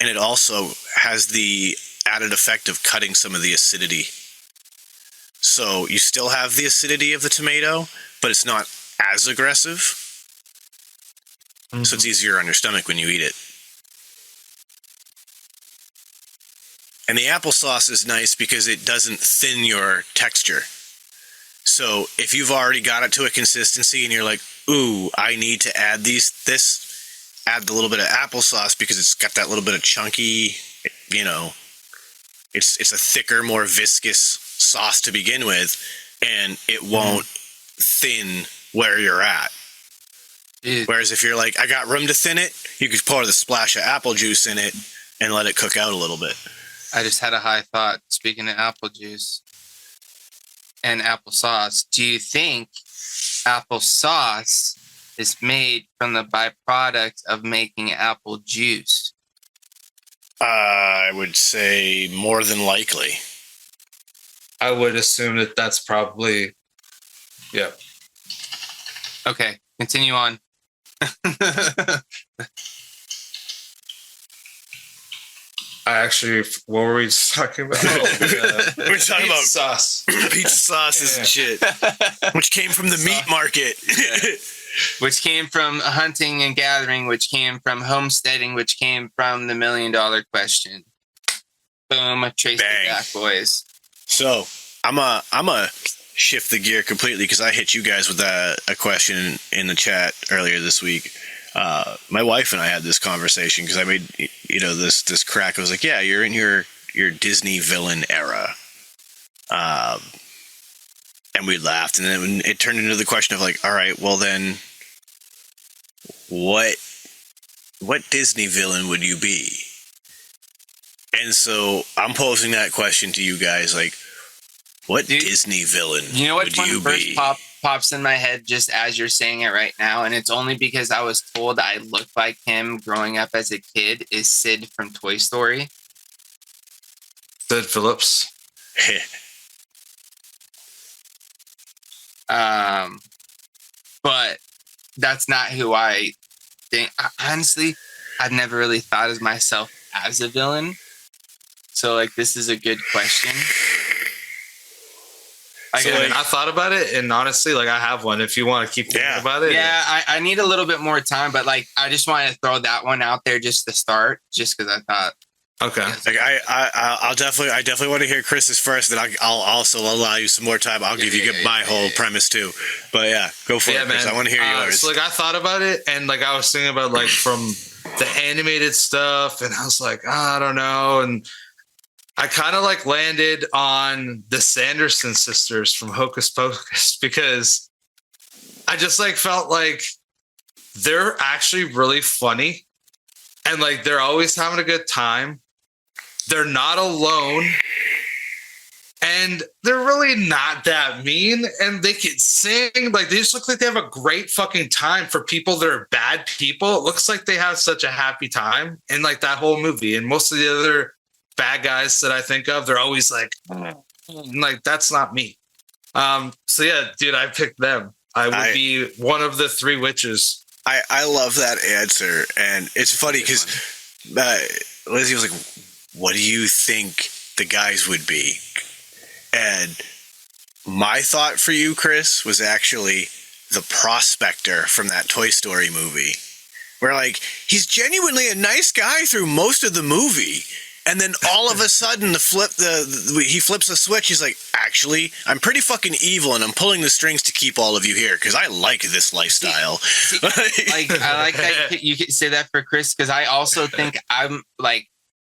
and it also has the added effect of cutting some of the acidity. So you still have the acidity of the tomato, but it's not as aggressive. Mm-hmm. So it's easier on your stomach when you eat it. And the applesauce is nice because it doesn't thin your texture. So if you've already got it to a consistency and you're like, ooh, I need to add add the little bit of applesauce because it's got that little bit of chunky, you know, it's a thicker, more viscous sauce to begin with, and it won't thin where you're at. Whereas if you're like, I got room to thin it, you could pour the splash of apple juice in it and let it cook out a little bit. I just had a high thought. Speaking of apple juice and applesauce, do you think applesauce is made from the byproduct of making apple juice? I would say more than likely. I would assume that that's probably, yeah. Okay, continue on. What were we just talking about? We're talking about sauce. Pizza sauces and shit, which came from the meat market. Which came from hunting and gathering, which came from homesteading, which came from the $1 million question. Boom, trace it back, boys. So I'm a shift the gear completely because I hit you guys with a question in the chat earlier this week. My wife and I had this conversation because I made, this crack. I was like, yeah, you're in your Disney villain era. And we laughed, and then it turned into the question of like, all right, well then, what Disney villain would you be? And so I'm posing that question to you guys, like, what Disney villain would you be? Pops in my head just as you're saying it right now, and it's only because I was told I looked like him growing up as a kid, is Sid from Toy Story. Sid Phillips. But that's not who I think. Honestly, I've never really thought of myself as a villain. So, like, this is a good question. I thought about it, and honestly, like, I have one if you want to keep thinking about it. Yeah, I need a little bit more time, but, like, I just wanted to throw that one out there just to start, just because I thought. Okay. Like I definitely want to hear Chris's first. Then I'll also allow you some more time. I'll give you my whole premise too. But yeah, go for it, Chris. I want to hear yours. So like I thought about it, and like I was thinking about like from the animated stuff, and I was like, I don't know, and I kind of like landed on the Sanderson sisters from Hocus Pocus because I just like felt like they're actually really funny, and like they're always having a good time. They're not alone, and they're really not that mean, and they can sing. Like, they just look like they have a great fucking time for people that are bad people. It looks like they have such a happy time in, like, that whole movie. And most of the other bad guys that I think of, they're always like, that's not me. So, yeah, dude, I picked them. I would be one of the three witches. I love that answer, and it's funny because Lizzie was like, what do you think the guys would be? And my thought for you, Chris, was actually the prospector from that Toy Story movie, where like he's genuinely a nice guy through most of the movie, and then all of a sudden he flips a switch. He's like, actually, I'm pretty fucking evil, and I'm pulling the strings to keep all of you here because I like this lifestyle. Like I like that you could say that for Chris, because I also think I'm like,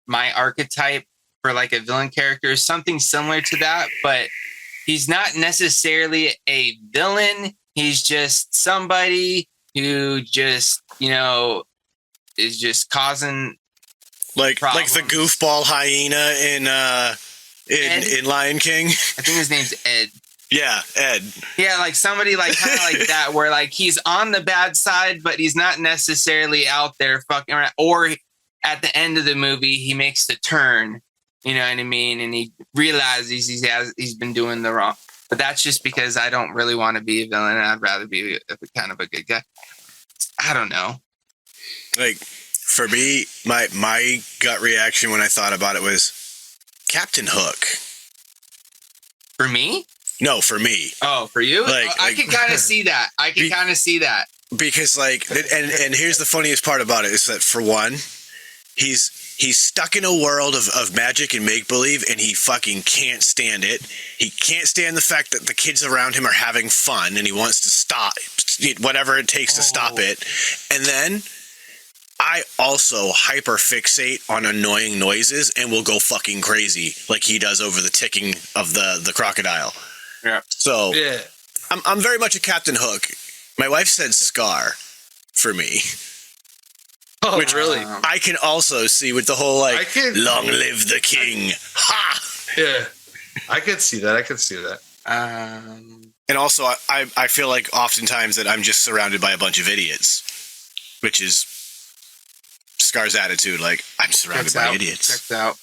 my archetype for like a villain character is something similar to that, but he's not necessarily a villain. He's just somebody who just, is just causing like the goofball hyena in Lion King. I think his name's Ed. Yeah, Ed. Yeah, like somebody like kind of like that, where like he's on the bad side, but he's not necessarily out there fucking around. Or at the end of the movie, he makes the turn, you know what I mean? And he realizes he's been doing the wrong. But that's just because I don't really want to be a villain, and I'd rather be kind of a good guy. I don't know. Like, for me, my gut reaction when I thought about it was Captain Hook. For me? No, for me. Oh, for you? I can kind of see that. Because, like, and here's the funniest part about it is that, for one, he's stuck in a world of magic and make-believe, and he fucking can't stand it. He can't stand the fact that the kids around him are having fun, and he wants to stop whatever it takes to stop it. And then I also hyper-fixate on annoying noises and will go fucking crazy like he does over the ticking of the crocodile. Yeah. So yeah. I'm very much a Captain Hook. My wife said Scar for me. Oh, which really? I can also see with the whole, like, long live the king. Ha! Yeah. I could see that. And also, I feel like oftentimes that I'm just surrounded by a bunch of idiots, which is Scar's attitude. Like, I'm surrounded by idiots. Checked out.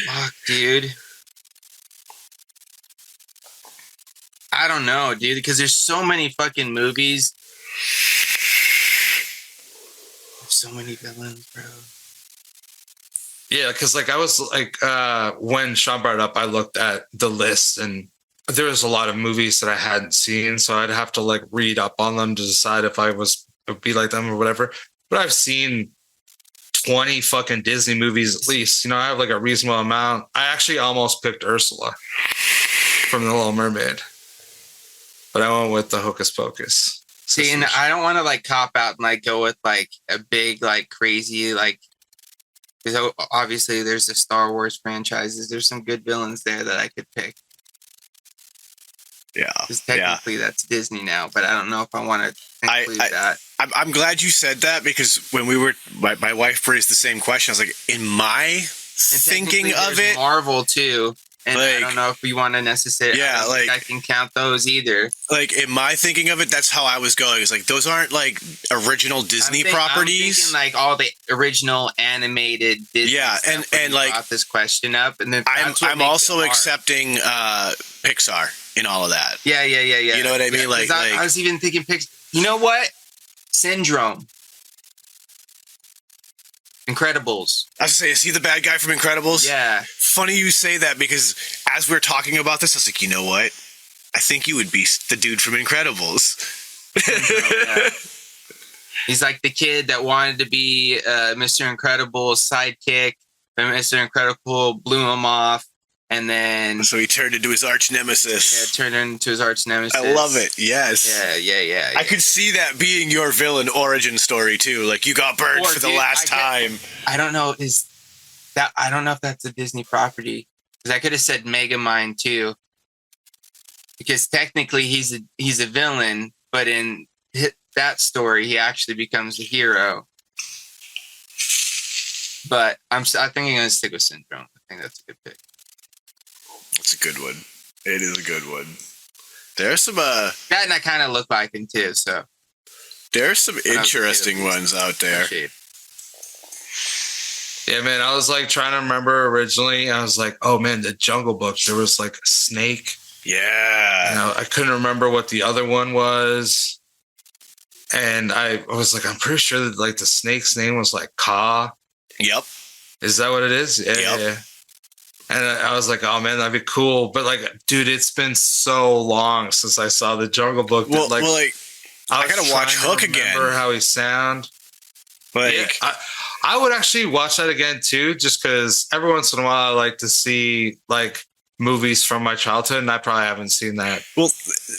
Fuck, dude. I don't know, dude, because there's so many fucking movies. So many villains, bro. Yeah, because like I was like when Sean brought it up, I looked at the list and there was a lot of movies that I hadn't seen, so I'd have to like read up on them to decide if I would be like them or whatever. But I've seen 20 fucking Disney movies at least. I have like a reasonable amount. I actually almost picked Ursula from The Little Mermaid, but I went with the Hocus Pocus. See, and I don't want to like cop out and like go with like a big, like crazy, like Because obviously there's the Star Wars franchises. There's some good villains there that I could pick. Yeah. Because technically that's Disney now, but I don't know if I want to include that. I'm glad you said that, because when we were, my wife raised the same question. I was like, in my thinking of it, Marvel too. And like, I don't know if we want to necessarily. Yeah, like I can count those either. Like in my thinking of it, that's how I was going. It's like those aren't like original Disney properties. I'm thinking like all the original animated Disney. Yeah, and like brought this question up, and then I'm also accepting Pixar in all of that. Yeah. You know what I mean? Like I was even thinking Pixar. You know what? Syndrome. Incredibles. I was gonna say, is he the bad guy from Incredibles? Yeah. Funny you say that, because as we were talking about this, I was like, you know what? I think you would be the dude from Incredibles. Yeah. He's like the kid that wanted to be Mr. Incredible's sidekick, but Mr. Incredible blew him off, and then so he turned into his arch nemesis. Yeah, turned into his arch nemesis. I love it. Yes. Yeah. I could see that being your villain origin story too. Like, you got burned for the last time. I don't know. I don't know if that's a Disney property, because I could have said Megamind too, because technically he's a villain, but in that story he actually becomes a hero. But I think I'm gonna stick with Syndrome. I think that's a good pick. It's a good one. It is a good one. There's some that, and I kind of look like him too. So there's some interesting ones out there. Yeah, man. I was like trying to remember originally. I was like, oh man, the Jungle Book. There was like a snake. Yeah. You know, I couldn't remember what the other one was, and I was like, I'm pretty sure that like the snake's name was like Ka. Yep. Is that what it is? Yeah. And I was like, oh man, that'd be cool. But like, dude, it's been so long since I saw the Jungle Book. I gotta watch Hook again. Remember how he sound? Like, yeah, I would actually watch that again too, just because every once in a while I like to see like movies from my childhood, and I probably haven't seen that. Well,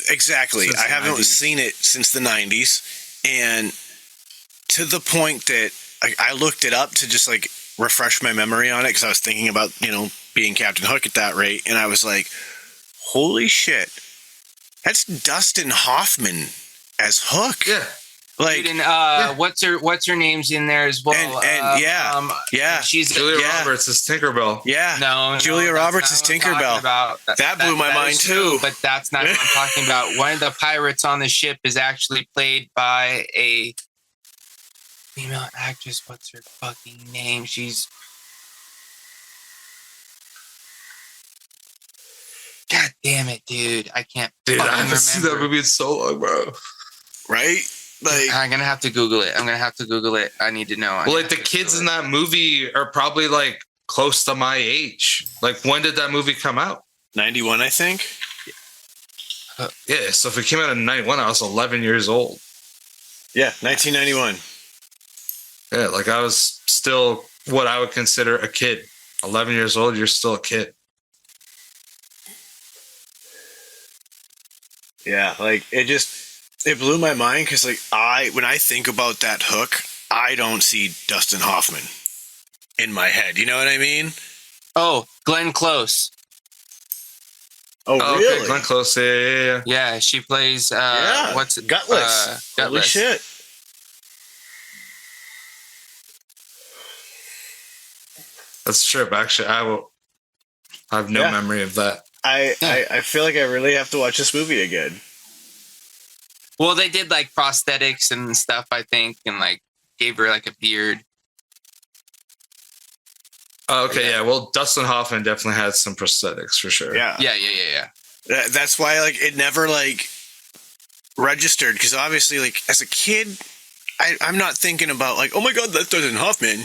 exactly. I haven't seen it since the 90s, and to the point that I looked it up to just like refresh my memory on it, because I was thinking about, being Captain Hook at that rate, and I was like, holy shit, that's Dustin Hoffman as Hook. Yeah. Like, dude, and what's her name's in there as well? And she's Julia Roberts is Tinkerbell. Yeah, no, Julia Roberts is Tinkerbell. That blew my mind too. But that's not what I'm talking about. One of the pirates on the ship is actually played by a female actress. What's her fucking name? She's God damn it, dude! I can't. Dude, I haven't seen that movie in so long, bro. Right? Like, I'm gonna have to Google it. I need to know. Well, like the kids in that movie are probably like close to my age. Like, when did that movie come out? 91, I think. Yeah, so if it came out in 91, I was 11 years old. Yeah, 1991. Yeah, like I was still what I would consider a kid. 11 years old, you're still a kid. Yeah, like it blew my mind, because like when I think about that Hook, I don't see Dustin Hoffman in my head. You know what I mean? Oh, Glenn Close. Oh, really? Okay, Glenn Close. Yeah. Yeah, she plays. What's it? Gutless? Gutless. Holy shit! That's true. Actually, I have no memory of that. I feel like I really have to watch this movie again. Well, they did like prosthetics and stuff, I think, and like gave her like a beard. Oh, okay, yeah. Well, Dustin Hoffman definitely had some prosthetics for sure. Yeah. That's why like it never like registered, because obviously like as a kid, I'm not thinking about like, oh my god, that's Dustin Hoffman.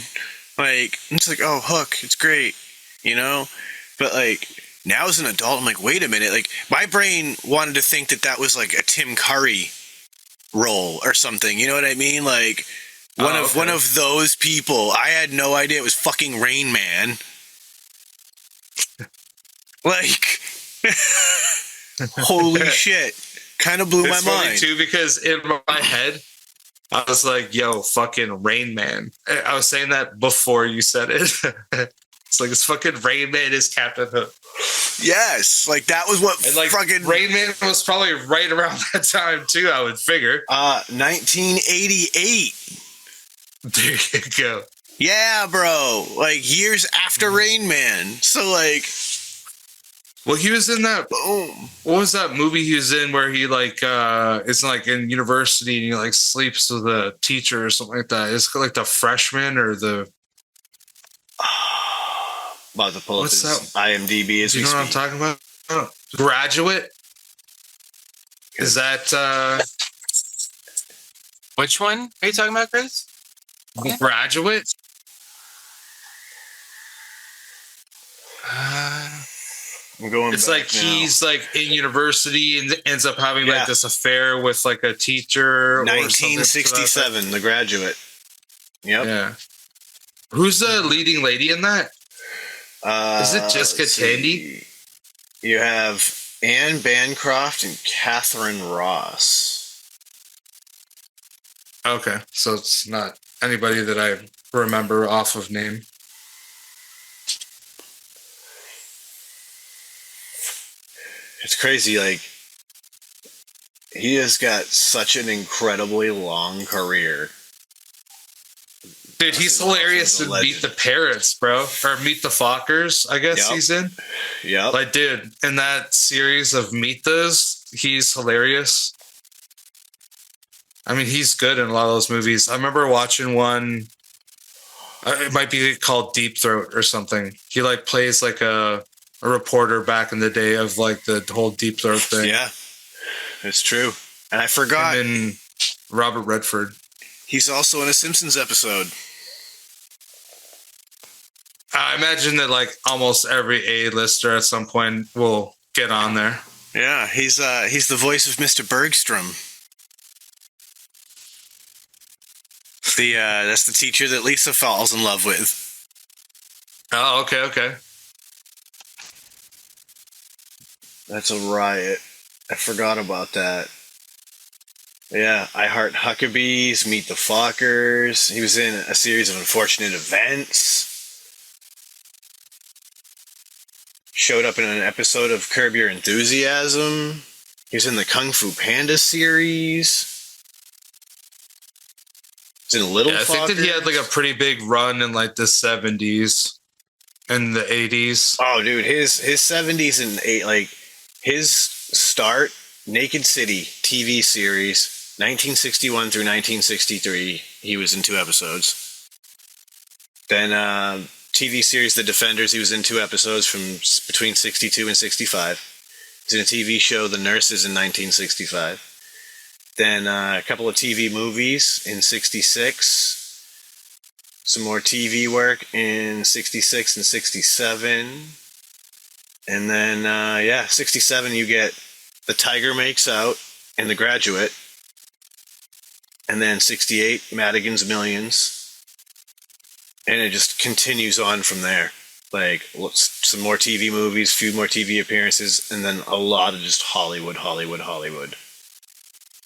Like, it's like, oh, Hook, it's great, But like now as an adult, I'm like, wait a minute, like my brain wanted to think that was like a Tim Curry role or something. You know what I mean? Like one of those people. I had no idea it was fucking Rain Man. Like, holy shit! Kind of blew my mind too, because in my head, I was like, yo, fucking Rain Man. I was saying that before you said it. It's like, it's fucking Rain Man is Captain Hook. Yes, like that was what And like fucking Rain Man was probably right around that time too, I would figure. 1988. There you go. Yeah, bro. Like years after Rain Man. So like, Well, he was in that. boom. What was that movie he was in where he like is like in university and he like sleeps with a teacher or something like that? It's like the freshman or the. About to pull up What's his that? IMDb as Do we you know speak. what I'm talking about? Oh, Graduate. Is that Which one are you talking about, Chris? Graduate? I'm going. It's back like now. he's like in university and ends up having Yeah. like this affair with like a teacher. Or 1967, The Graduate. Yep. Yeah. Who's the leading lady in that? Is it Jessica let's Tandy? see. You have Anne Bancroft and Catherine Ross. Okay, so it's not anybody that I remember off of name. It's crazy. Like, he has got such an incredibly long career. Dude, he's Dustin hilarious in Hoffman's a Meet the legend. Parents, bro. Or Meet the Fockers, I guess Yep. he's in. Yep. Like, dude, in that series of Meet Those, he's hilarious. I mean, he's good in a lot of those movies. I remember watching one. It might be called Deep Throat or something. He like plays like a reporter back in the day of like the whole Deep Throat thing. Yeah, it's true. And I forgot, Him and Robert Redford. he's also in a Simpsons episode. I imagine that like almost every A-lister at some point will get on there. Yeah, he's the voice of Mr. Bergstrom. That's the teacher that Lisa falls in love with. Oh, okay. That's a riot. I forgot about that. Yeah, I Heart Huckabees, Meet the Fockers. He was in a series of unfortunate events. Showed up in an episode of Curb Your Enthusiasm. He was in the Kung Fu Panda series. He's in Little Yeah, I think that he had like a pretty big run in like the 70s and the 80s. Oh, dude, his 70s and his start, Naked City TV series, 1961 through 1963. He was in 2 episodes. Then TV series The Defenders. He was in 2 episodes from between 62 and 65. He's in a TV show The Nurses in 1965. Then a couple of TV movies in 66. Some more TV work in 66 and 67. And then, 67, you get The Tiger Makes Out and The Graduate. And then 68, Madigan's Millions. And it just continues on from there. Like, some more TV movies, few more TV appearances, and then a lot of just Hollywood.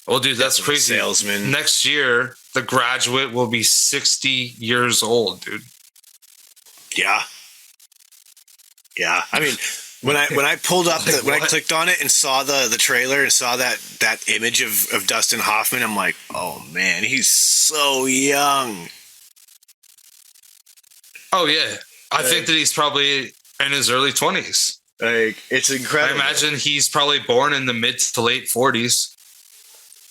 Well, dude, that's Death of a crazy. Salesman. Next year, The Graduate will be 60 years old, dude. Yeah. I mean, when I pulled up, when I clicked on it and saw the trailer and saw that image of Dustin Hoffman, I'm like, oh man, he's so young. Oh, yeah. I think that he's probably in his early 20s. Like, it's I incredible. imagine he's probably born in the mid to late 40s.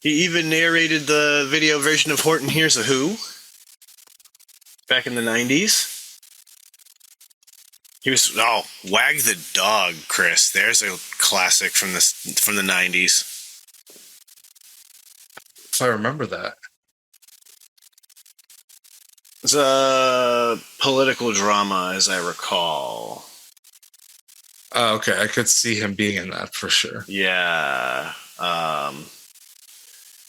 He even narrated the video version of Horton Hears a Who back in the 90s. He was Wag the Dog, Chris. There's a classic from the 90s. If I remember that. It's a political drama, as I recall. Oh, okay. I could see him being in that for sure. Yeah.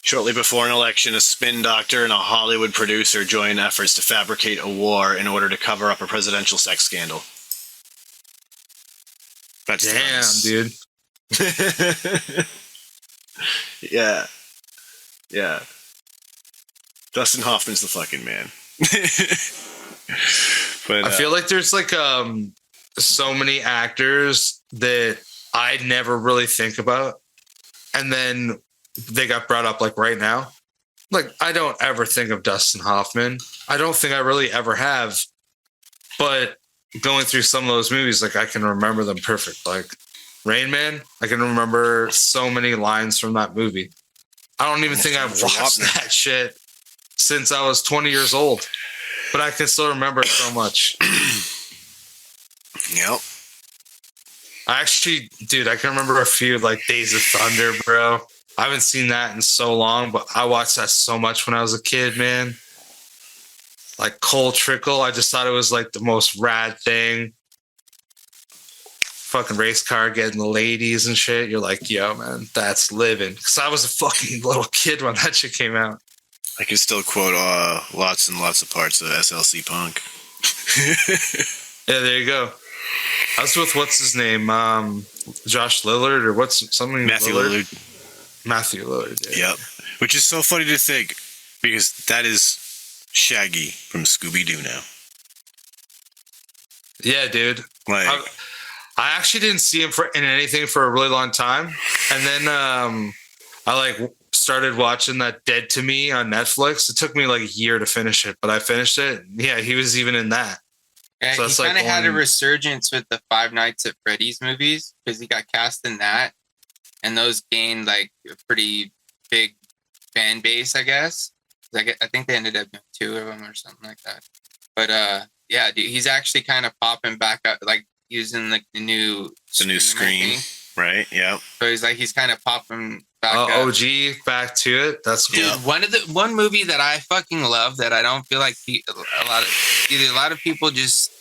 Shortly before an election, a spin doctor and a Hollywood producer join efforts to fabricate a war in order to cover up a presidential sex scandal. That's Damn, dude. Yeah. Dustin Hoffman's the fucking man. But I feel like there's like so many actors that I never really think about, and then they got brought up like right now. Like I don't ever think of Dustin Hoffman. I don't think I really ever have. But going through some of those movies, like I can remember them perfect. Like Rain Man, I can remember so many lines from that movie. I don't even think I've watched that shit since I was 20 years old, but I can still remember it so much. Yep. Dude, I can remember a few like Days of Thunder, bro. I haven't seen that in so long, but I watched that so much when I was a kid, man. Like Coal Trickle, I just thought it was like the most rad thing. Fucking race car getting the ladies and shit. You're like, yo, man, that's living. Because I was a fucking little kid when that shit came out. I can still quote lots and lots of parts of SLC Punk. Yeah, there you go. I was with what's his name, Josh Lillard or what's something? Matthew Lillard. Matthew Lillard. Yeah. Yep. Which is so funny to think because that is Shaggy from Scooby-Doo now. Yeah, dude. Like, I actually didn't see him in anything for a really long time, and then I like started watching that Dead to Me on Netflix. It took me like a year to finish it, but I finished it. Yeah, he was even in that. Yeah, So he kind of had a resurgence with the Five Nights at Freddy's movies because he got cast in that, and those gained like a pretty big fan base, I guess. Like I think they ended up doing 2 of them or something like that. But yeah, dude, he's actually kind of popping back up, like using like the new screen, right? Yeah. So he's kind of popping back up. OG back to it. That's cool. Dude, one movie that I fucking love that I don't feel like a lot of people just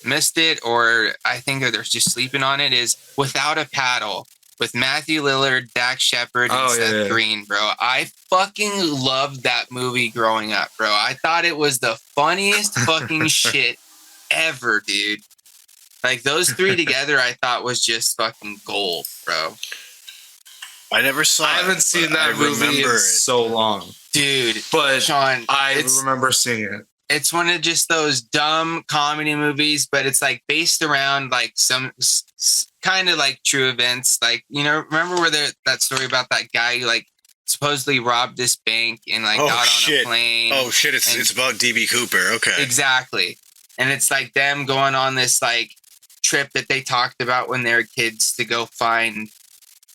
missed it, or I think they're just sleeping on it, is Without a Paddle with Matthew Lillard, Dax Shepard, and Seth Green, bro. I fucking loved that movie growing up, bro. I thought it was the funniest fucking shit ever, dude. Like those 3 together, I thought was just fucking gold, bro. I never saw it. I haven't seen that movie in so long. Dude, but Sean, I remember seeing it. It's one of just those dumb comedy movies, but it's like based around like some kind of like true events. Like, you know, remember where that story about that guy who like supposedly robbed this bank and like got on a plane. Oh shit, it's about DB Cooper. Okay. Exactly. And it's like them going on this like trip that they talked about when they were kids to go find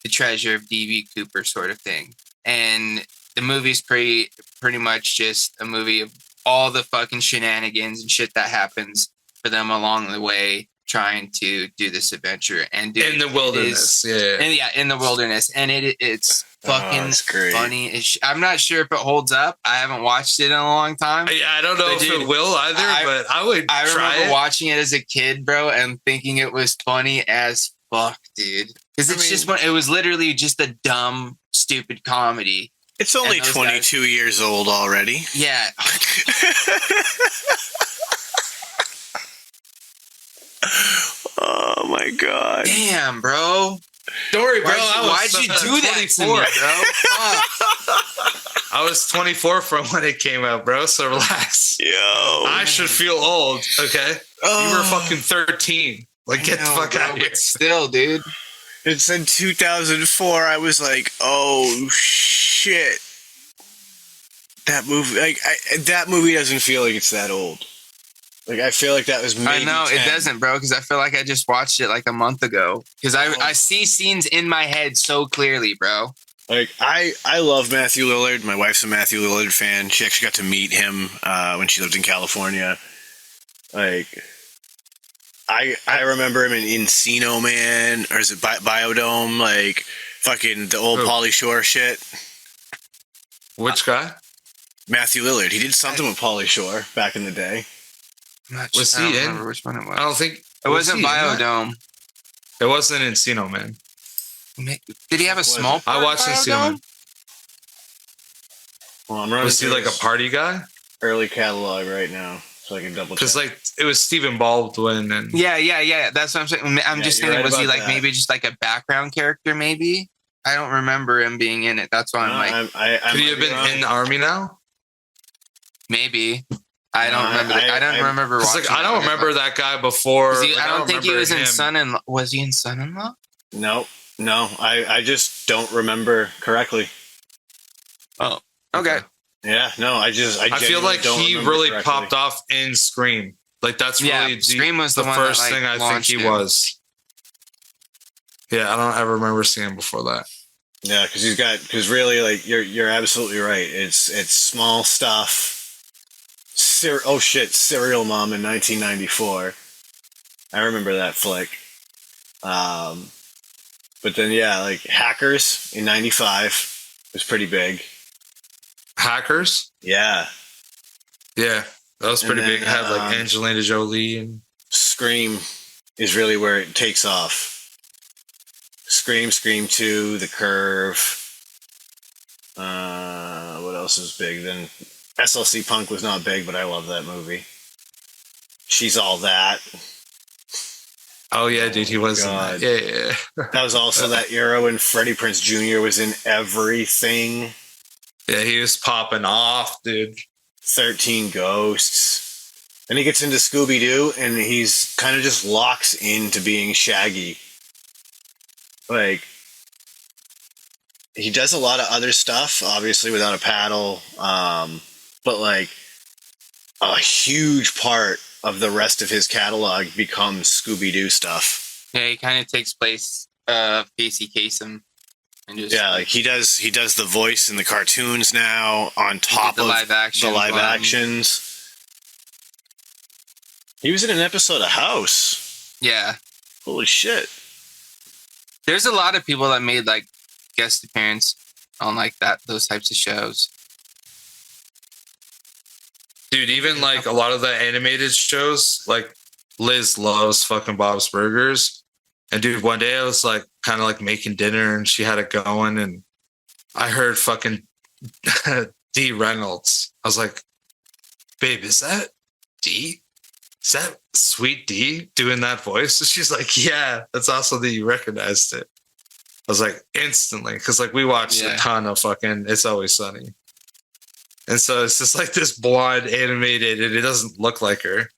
the treasure of DB Cooper sort of thing. And the movie's pretty much just a movie of all the fucking shenanigans and shit that happens for them along the way trying to do this adventure. And dude, in the wilderness. In the wilderness. And it's fucking funny. I'm not sure if it holds up. I haven't watched it in a long time. I don't know if it will either, but I would try it. I remember watching it as a kid, bro, and thinking it was funny as fuck, dude. Because it was literally just a dumb, stupid comedy. It's only 22 years old already. Yeah. Oh my god. Damn, bro. Story, bro. Why'd you do that to me, bro? I was 24 from when it came out, bro. So relax. Yo. I should feel old, okay? You were fucking 13. Like, get the fuck out of here. Still, dude. It's in 2004. I was like, oh shit. That movie, that movie doesn't feel like it's that old. Like, I feel like that was maybe I know 10. it doesn't, bro, because I feel like I just watched it like a month ago. Because I see scenes in my head so clearly, bro. Like, I love Matthew Lillard. My wife's a Matthew Lillard fan. She actually got to meet him when she lived in California. Like, I remember him in Encino Man, or is it Biodome? Like, fucking the old Pauly Shore shit. Which guy? Matthew Lillard. He did something with Pauly Shore back in the day. Was he in? I don't remember which one it was. I don't think it wasn't Biodome. It wasn't Encino Man. Did he have a small part? I watched Encino Man. Well, I'm running. Was he like a party guy? Early catalog right now, so I can double check. Because like it was Stephen Baldwin and yeah. That's what I'm saying. I'm just thinking, was he like maybe just like a background character? Maybe I don't remember him being in it. That's why I'm like, could he have been in the army now? Maybe. I don't No, remember. I don't remember It's watching. like I don't remember that guy before. I Like, don't think he was in him. Son-in-Law. Was he in Son-in-Law? No, I just don't remember correctly. Oh, okay. Yeah, no, I feel like don't he remember really correctly. popped off in Scream. Like that's really Scream was the one first that, like, thing I think launched he him. was. Yeah, I don't ever remember seeing him before that. Yeah, because really, like you're absolutely right. It's small stuff. Serial Mom in 1994. I remember that flick. But then like Hackers in 95 was pretty big. Hackers? Yeah. Yeah, that was pretty big. It had like Angelina Jolie and Scream is really where it takes off. Scream 2, The Curve. What else is big? Then SLC Punk was not big, but I love that movie. She's All That. oh yeah, dude, he was in that. Yeah. That was also that era when Freddie Prinze Jr. was in everything. Yeah, he was popping off, dude. 13 Ghosts. Then he gets into Scooby-Doo, and he's kind of just locks into being Shaggy. Like, he does a lot of other stuff, obviously, without a paddle. But, like, a huge part of the rest of his catalog becomes Scooby-Doo stuff. Yeah, he kind of takes place Casey Kasem. And just, like he does the voice in the cartoons now on top the of live action the live actions. He was in an episode of House. Yeah. Holy shit. There's a lot of people that made like guest appearance on like those types of shows. Dude, even like a lot of the animated shows, like Liz loves fucking Bob's Burgers. And dude, one day I was like kind of like making dinner and she had it going and I heard fucking D Reynolds. I was like, babe, is that D? Is that Sweet D doing that voice? And she's like, yeah, that's awesome that you recognized it. I was like, instantly, because like we watched a ton of fucking It's Always Sunny. And so it's just like this blonde animated and it doesn't look like her.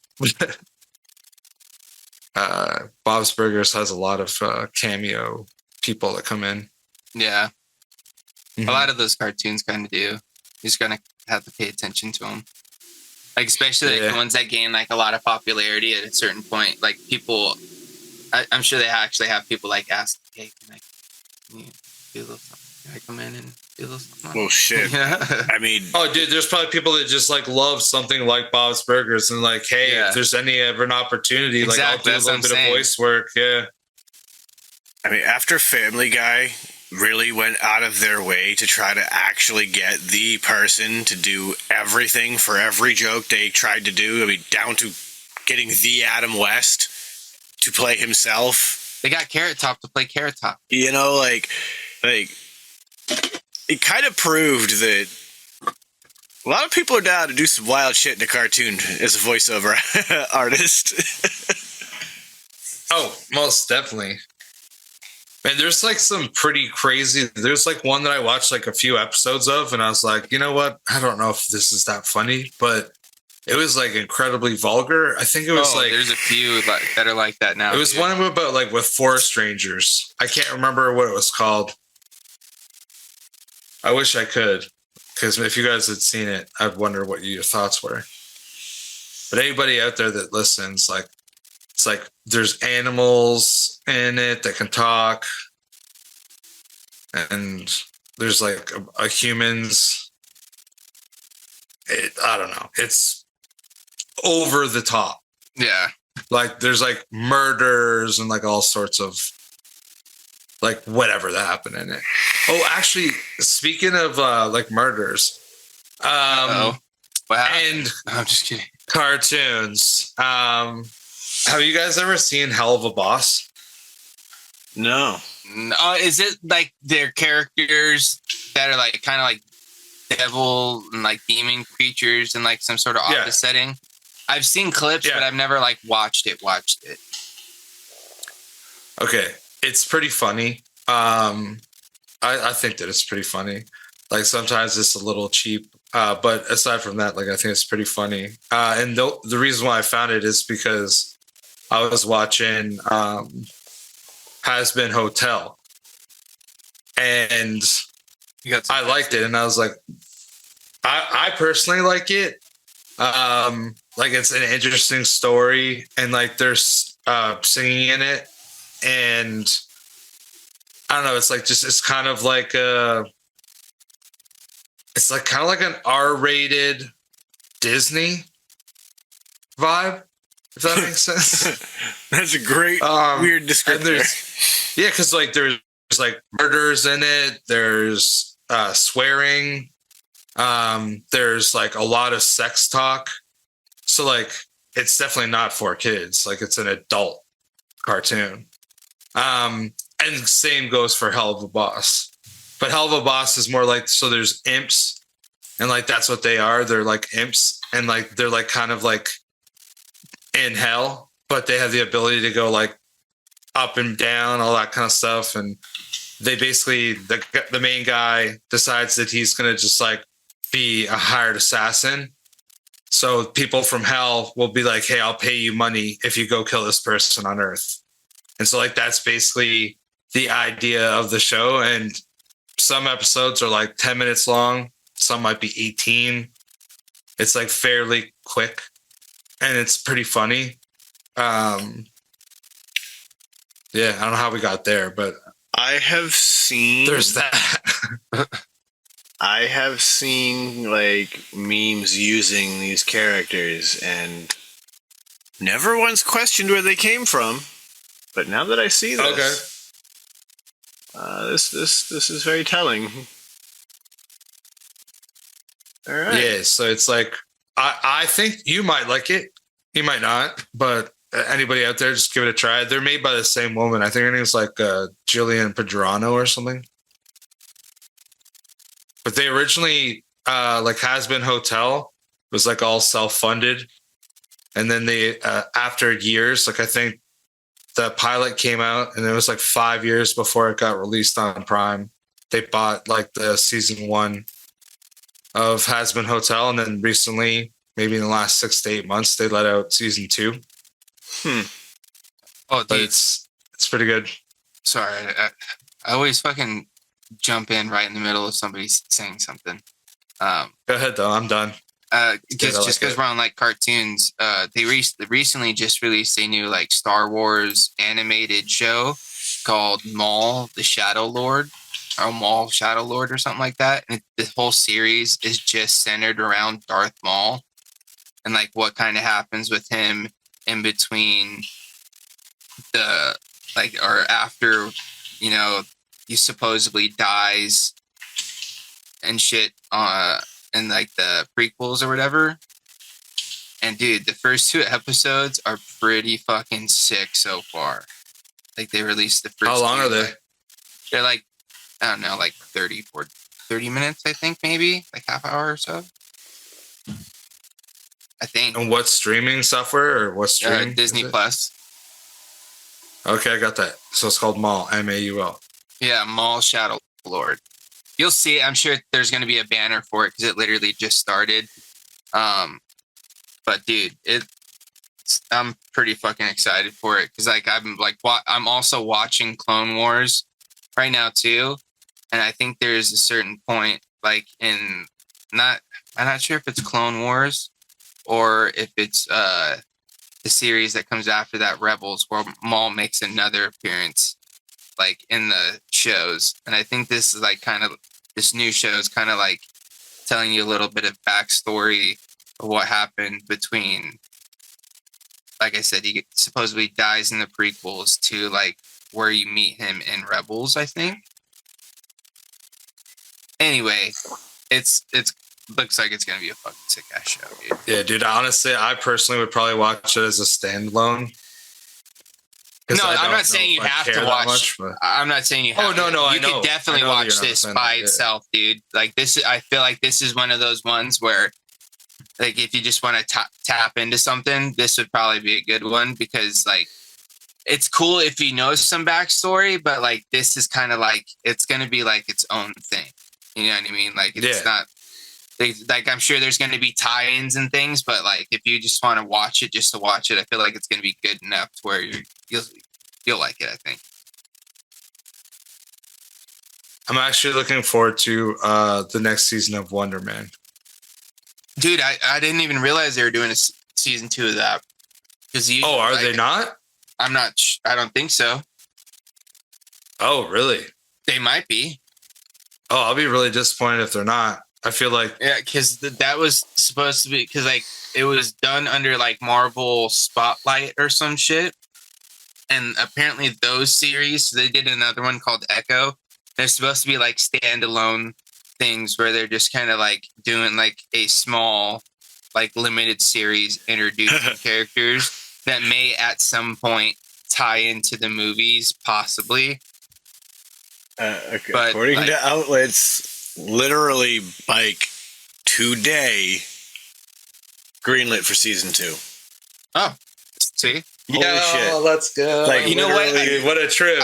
Bob's Burgers has a lot of cameo people that come in. Yeah. Mm-hmm. A lot of those cartoons kind of do. You just gonna have to pay attention to them. Like, especially like the ones that gain like a lot of popularity at a certain point. Like people, I'm sure they actually have people like ask, hey, can you do a little something? Can I come in and do a little something? Well, shit. I mean, oh, dude, there's probably people that just like love something like Bob's Burgers and like, hey, if there's any ever an opportunity, exactly, like I'll do a little bit of voice work. Yeah. I mean, after Family Guy really went out of their way to try to actually get the person to do everything for every joke they tried to do, I mean, down to getting the Adam West to play himself. They got Carrot Top to play Carrot Top. You know, like it kind of proved that a lot of people are down to do some wild shit in a cartoon as a voiceover artist. Oh, most definitely. Man, there's like some pretty crazy. There's like one that I watched like a few episodes of, and I was like, you know what? I don't know if this is that funny, but it was like incredibly vulgar. I think it was like there's a few that are like that now. It was one about like with four strangers. I can't remember what it was called. I wish I could, because if you guys had seen it, I'd wonder what your thoughts were. But anybody out there that listens, like, it's like there's animals in it that can talk, and there's like a humans. I don't know. It's over the top. Yeah. Like there's like murders and like all sorts of like whatever that happened in it. Oh, actually, speaking of like murders, Wow. and No, I'm just kidding. Cartoons. Have you guys ever seen Hell of a Boss? No. Is it like their characters that are like kind of like devil and like demon creatures in like some sort of office setting? I've seen clips, but I've never like watched it. Okay, it's pretty funny. I think that it's pretty funny. Like sometimes it's a little cheap. But aside from that, like I think it's pretty funny. And the reason why I found it is because I was watching Has Been Hotel, and I liked it, and I was like, I personally like it. Like it's an interesting story, and like there's singing in it, and I don't know. It's like it's kind of like it's like kind of like an R-rated Disney vibe, if that makes sense. That's a great weird description. Yeah, because like there's like murders in it. There's swearing. There's like a lot of sex talk. So like it's definitely not for kids. Like it's an adult cartoon. And same goes for Hell of a Boss. But Hell of a Boss is more like, so there's imps, and like that's what they are. They're like imps, and like they're like kind of like in hell, but they have the ability to go like up and down, all that kind of stuff. And they basically, the main guy decides that he's gonna just like be a hired assassin. So people from hell will be like, hey, I'll pay you money if you go kill this person on Earth. And so like that's basically the idea of the show. And some episodes are like 10 minutes long. Some might be 18. It's like fairly quick, and it's pretty funny. Yeah, I don't know how we got there, but I have seen there's that. I have seen like memes using these characters and never once questioned where they came from. But now that I see this, this is very telling. All right. Yeah, so it's like I think you might like it, you might not, but anybody out there, just give it a try. They're made by the same woman. I think her name's like Jillian Pedrano or something. But they originally like Has Been Hotel was like all self-funded, and then they after years, like I think the pilot came out, and it was like 5 years before it got released on Prime. They bought like the season 1 of Has Been Hotel, and then recently, maybe in the last 6 to 8 months, they let out season 2. Oh, but it's pretty good. Sorry, I always fucking jump in right in the middle of somebody saying something. Go ahead though, I'm done. Because we're on like cartoons, they recently just released a new like Star Wars animated show called Maul the Shadow Lord, or Maul Shadow Lord, or something like that. And the whole series is just centered around Darth Maul and like what kind of happens with him in between the like, or after, you know, he supposedly dies and shit in like the prequels or whatever. And dude, the first 2 episodes are pretty fucking sick so far. Like they released the first. How long are they? They're like, I don't know, like 30 minutes, I think, maybe like half hour or so. I think. And what streaming software or what streaming? Disney Plus. Okay, I got that. So it's called Maul, Maul. Yeah, Maul Shadow Lord. You'll see. I'm sure there's going to be a banner for it because it literally just started. But dude, I'm pretty fucking excited for it because like I'm also watching Clone Wars right now too, and I think there's a certain point like I'm not sure if it's Clone Wars or if it's the series that comes after that, Rebels, where Maul makes another appearance like in the shows. And I think this is like this new show is kind of like telling you a little bit of backstory of what happened between, like I said, he supposedly dies in the prequels to like where you meet him in Rebels, I think. Anyway, it's looks like it's gonna be a fucking sick ass show, dude. Yeah, dude. Honestly, I personally would probably watch it as a standalone. No, I'm not saying you have to watch. I'm not saying you have. Oh no, you could definitely watch this by itself, dude. Like this, I feel like this is one of those ones where, like, if you just want to tap into something, this would probably be a good one because, like, it's cool if you know some backstory, but like this is kind of like it's gonna be like its own thing. You know what I mean? Like it's not. Like I'm sure there's going to be tie-ins and things, but like if you just want to watch it just to watch it, I feel like it's going to be good enough to where you'll like it. I think. I'm actually looking forward to the next season of Wonder Man. Dude, I didn't even realize they were doing a season 2 of that. Are they not? I'm not. I don't think so. Oh, really? They might be. Oh, I'll be really disappointed if they're not. I feel like because that was supposed to be because like it was done under like Marvel Spotlight or some shit, and apparently those series they did another one called Echo. They're supposed to be like standalone things where they're just kind of like doing like a small, like limited series introducing characters that may at some point tie into the movies, possibly. Okay. But, according like, to outlets, literally like today, greenlit for season 2. Oh, see. Holy shit. let's go. Like, you know what? What a trip.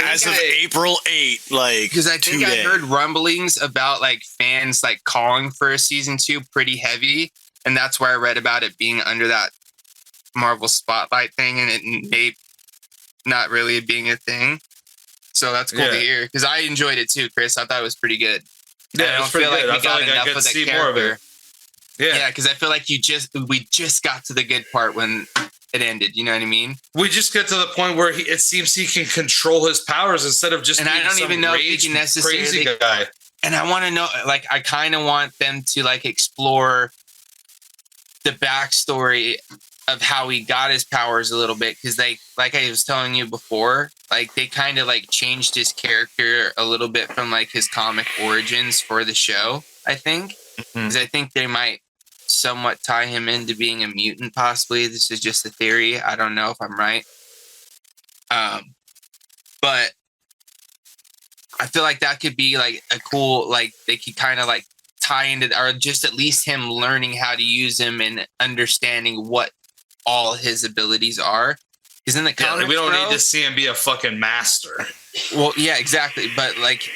As of April 8, like Because I think today. I heard rumblings about like fans like calling for a season 2 pretty heavy, and that's where I read about it being under that Marvel Spotlight thing, and it may not really being a thing. So that's cool to hear because I enjoyed it too, Chris. I thought it was pretty good. Yeah, I don't feel like we got enough of the character. Yeah, because I feel like we just got to the good part when it ended. You know what I mean? We just get to the point where it seems he can control his powers instead of just. And being I don't some even know if he rage can necessarily crazy guy. And I want to know, like, I kind of want them to like explore the backstory of how he got his powers a little bit, because like I was telling you before, like they kind of like changed his character a little bit from like his comic origins for the show. I think because I think they might somewhat tie him into being a mutant. Possibly, this is just a theory. I don't know if I'm right. But I feel like that could be like a cool, like they could kind of like tie into, or just at least him learning how to use him and understanding what all his abilities are. Because in the comics, we don't need to see him be a fucking master. Well, yeah, exactly. But like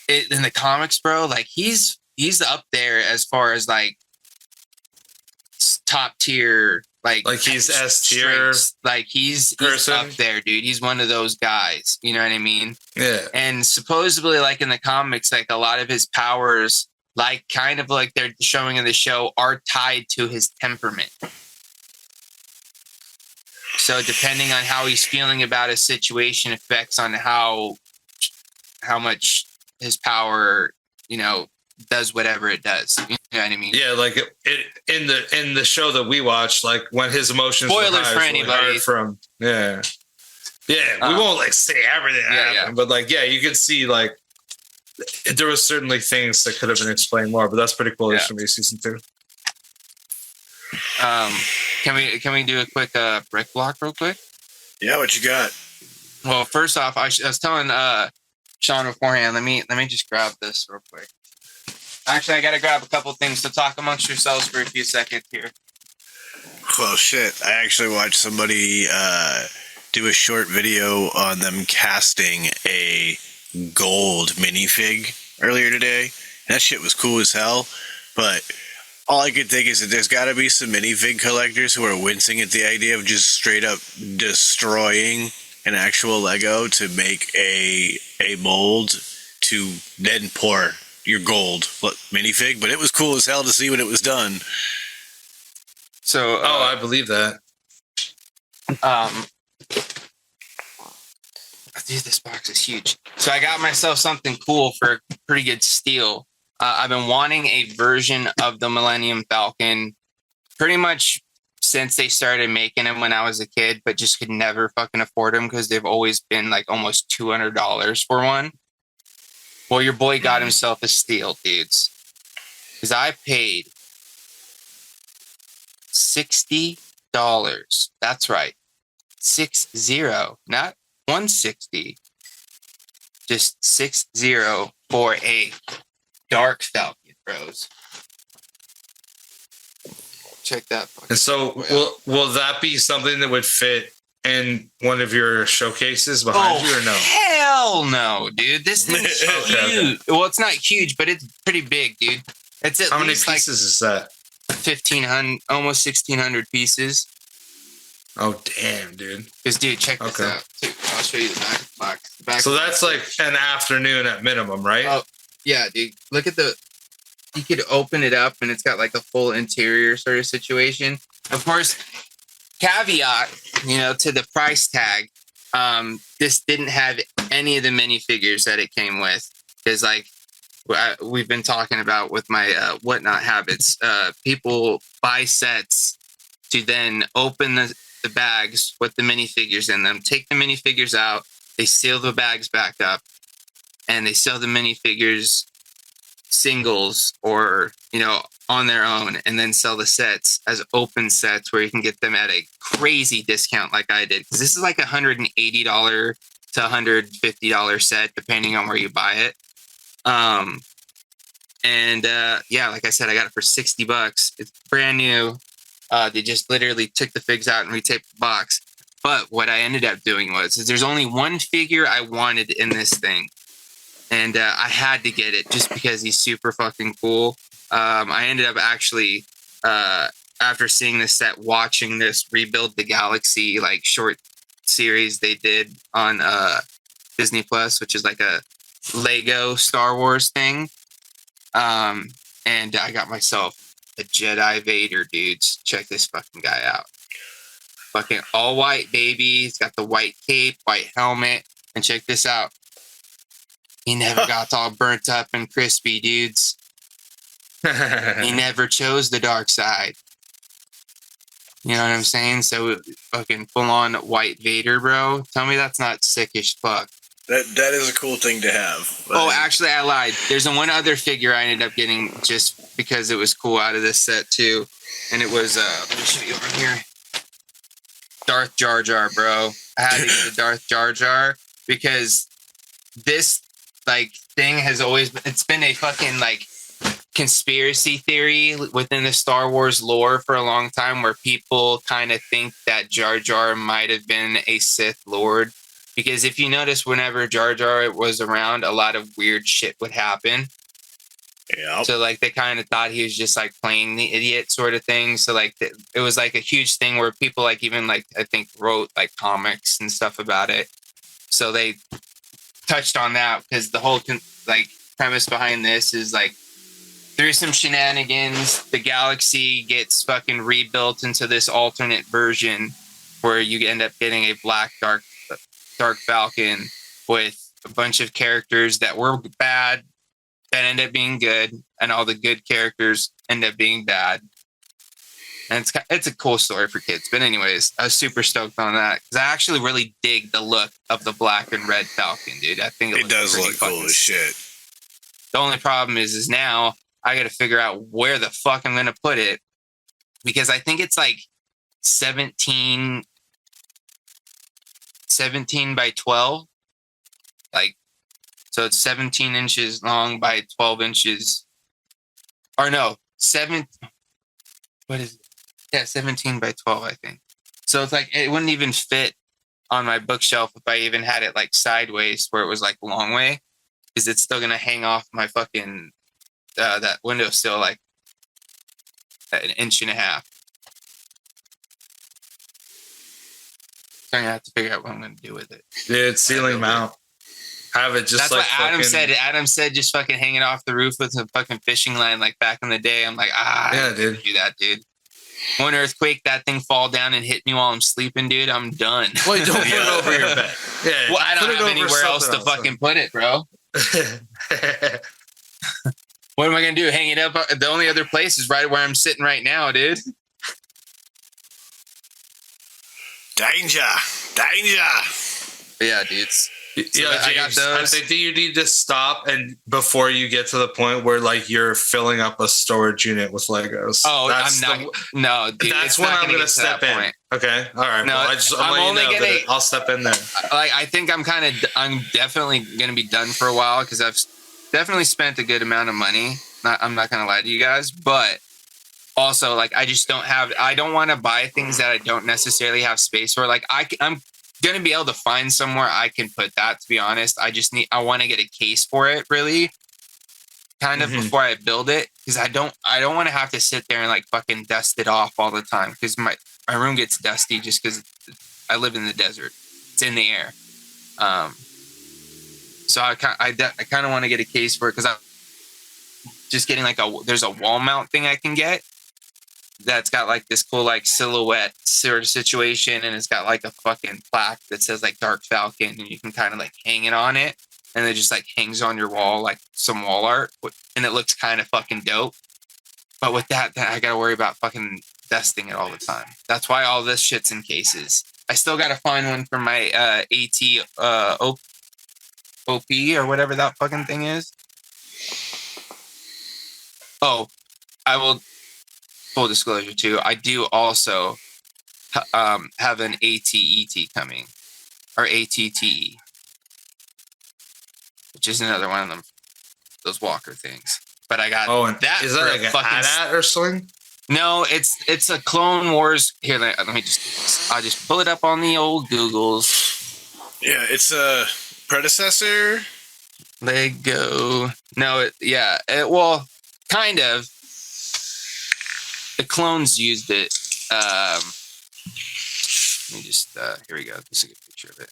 in the comics, bro, like he's up there as far as like top tier, like he's S tier, like he's up there, dude. He's one of those guys. You know what I mean? Yeah. And supposedly, like in the comics, like a lot of his powers, like kind of like they're showing in the show, are tied to his temperament. So depending on how he's feeling about a situation affects on how much his power, you know, does whatever it does. You know what I mean? Yeah, like it in the show that we watched, like when his emotions Spoilers were high, for really anybody. hard from yeah, we won't like say everything that happened, but like you could see like there was certainly things that could have been explained more, but that's pretty cool. This should be season 2. Can we do a quick brick block real quick? Yeah, what you got? Well, first off, I was telling Sean beforehand. Let me just grab this real quick. Actually, I gotta grab a couple things to talk amongst yourselves for a few seconds here. Well, shit. I actually watched somebody do a short video on them casting a gold minifig earlier today. And that shit was cool as hell. But all I could think is that there's got to be some minifig collectors who are wincing at the idea of just straight up destroying an actual Lego to make a mold to then pour your gold minifig. But it was cool as hell to see when it was done. So, I believe that. Dude, this box is huge. So I got myself something cool for a pretty good steal. I've been wanting a version of the Millennium Falcon pretty much since they started making them when I was a kid, but just could never fucking afford them because they've always been like almost $200 for one. Well, your boy got himself a steal, dudes. Because I paid $60. That's right. 60, not 160. Just 60 for a Dark Falcon, bros. Check that. And so will that be something that would fit in one of your showcases behind you or no? Hell no, dude. This thing's huge. Okay. Well, it's not huge, but it's pretty big, dude. It's at How many least like pieces is that? 1,500, almost 1,600 pieces. Oh damn, dude. Because dude, check this Okay. out. Dude, I'll show you the back of the box. The back So of the that's box. like an afternoon at minimum, right? Oh yeah, dude. Look at the. You could open it up and it's got like a full interior sort of situation. Of course, caveat, to the price tag. This didn't have any of the minifigures that it came with because, like, we've been talking about with my whatnot habits. People buy sets to then open the bags with the minifigures in them, take the minifigures out, they seal the bags back up, and they sell the minifigures singles or on their own, and then sell the sets as open sets where you can get them at a crazy discount like I did, because this is like $180 to $150 set depending on where you buy it. Yeah, like I said, I got it for $60. It's brand new. They just literally took the figs out and retaped the box. But what I ended up doing was there's only one figure I wanted in this thing. And I had to get it just because he's super fucking cool. I ended up actually, after seeing this set, watching this Rebuild the Galaxy like short series they did on Disney Plus, which is like a Lego Star Wars thing. And I got myself a Jedi Vader, dudes. Check this fucking guy out. Fucking all white, baby. He's got the white cape, white helmet. And check this out. He never got all burnt up and crispy, dudes. He never chose the dark side. You know what I'm saying? So fucking full-on white Vader, bro. Tell me that's not sick as fuck. That is a cool thing to have. Oh, actually, I lied. There's one other figure I ended up getting just because it was cool out of this set, too. And it was, let me show you over here. Darth Jar Jar, bro. I had to get a Darth Jar Jar because this like thing has always it's been a fucking like conspiracy theory within the Star Wars lore for a long time, where people kind of think that Jar Jar might have been a Sith Lord, because if you notice, whenever Jar Jar was around, a lot of weird shit would happen. Yeah. So like they kind of thought he was just like playing the idiot sort of thing. So like it was like a huge thing where people like even like I think wrote like comics and stuff about it. So they touched on that because the whole like premise behind this is like through some shenanigans, the galaxy gets fucking rebuilt into this alternate version where you end up getting a black dark Falcon with a bunch of characters that were bad that end up being good, and all the good characters end up being bad. And it's a cool story for kids. But anyways, I was super stoked on that because I actually really dig the look of the black and red Falcon, dude. I think it does look cool as shit. The only problem is now I got to figure out where the fuck I'm going to put it, because I think it's like 17 by 12. Like, so it's 17 inches long by 12 inches. Or no, what is it? Yeah, 17 by 12, I think. So it's like, it wouldn't even fit on my bookshelf if I even had it like sideways where it was like long way, because it's still going to hang off my fucking, that windowsill like an inch and a half. So I'm going to have to figure out what I'm going to do with it. Dude, ceiling mount. Have it just That's like what Adam said. Adam said just fucking hang it off the roof with a fucking fishing line like back in the day. I'm like, yeah, I can't do that, dude. One earthquake, that thing fall down and hit me while I'm sleeping, dude. I'm done. Wait, don't put it over your bed. Yeah, well, I don't have anywhere else to fucking put it, bro. What am I gonna do? Hang it up? The only other place is right where I'm sitting right now, dude. Danger. But yeah, dudes. So yeah, James, I think that you need to stop and before you get to the point where like you're filling up a storage unit with Legos. Oh, I'm not. No, dude. That's when I'm going to step in. Point. Okay. All right. No, well, I'm only going to. I'll step in there. Like, I think I'm definitely going to be done for a while because I've definitely spent a good amount of money. I'm not going to lie to you guys, but also like I just don't have. I don't want to buy things that I don't necessarily have space for. Like I'm going to be able to find somewhere I can put that, to be honest. I want to get a case for it, really, kind of before I build it, because I don't want to have to sit there and like fucking dust it off all the time because my room gets dusty just because I live in the desert. It's in the air. So I kind of want to get a case for it because I'm just getting like there's a wall mount thing I can get that's got like this cool like silhouette sort of situation, and it's got like a fucking plaque that says like Dark Falcon, and you can kind of like hang it on it, and it just like hangs on your wall like some wall art, and it looks kind of fucking dope. But with that I gotta worry about fucking dusting it all the time. That's why all this shit's in cases. I still gotta find one for my AT OP or whatever that fucking thing is. Oh, I will. Full disclosure too, I do also have an ATET coming, or ATTE, which is another one of them, those walker things. But I got and that. Is that like a hat or something? No, it's a Clone Wars. Here, let me I'll just pull it up on the old Googles. Yeah, it's a predecessor. Lego. No, well, kind of. The clones used it. Let me just, here we go. This is a good picture of it.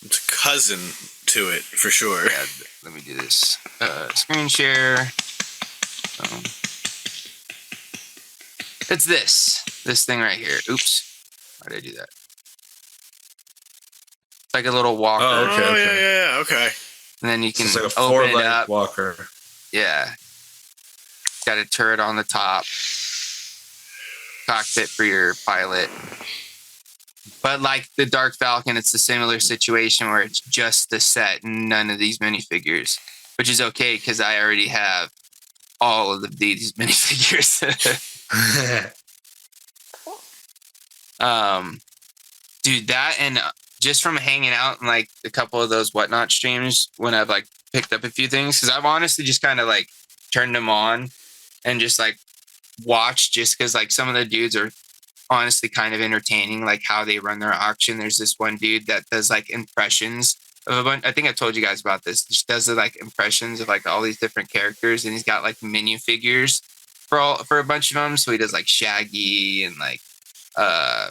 It's a cousin to it, for sure. Yeah, let me do this. Screen share. It's this thing right here. Oops. Why did I do that? It's like a little walker. Oh, okay. Yeah, okay. And then you can it's like a open it 4-leg up. walker. Yeah. Got a turret on the top. Cockpit for your pilot. But like the Dark Falcon, it's a similar situation where it's just the set and none of these minifigures, which is okay because I already have all of these minifigures. Dude, that and just from hanging out in like a couple of those Whatnot streams when I've like picked up a few things, because I've honestly just kind of like turned them on and just like watched, just because like some of the dudes are honestly kind of entertaining, like how they run their auction. There's this one dude that does like impressions of a bunch. I think I told you guys about this. Just does like impressions of like all these different characters, and he's got like menu figures for a bunch of them. So he does like Shaggy and like I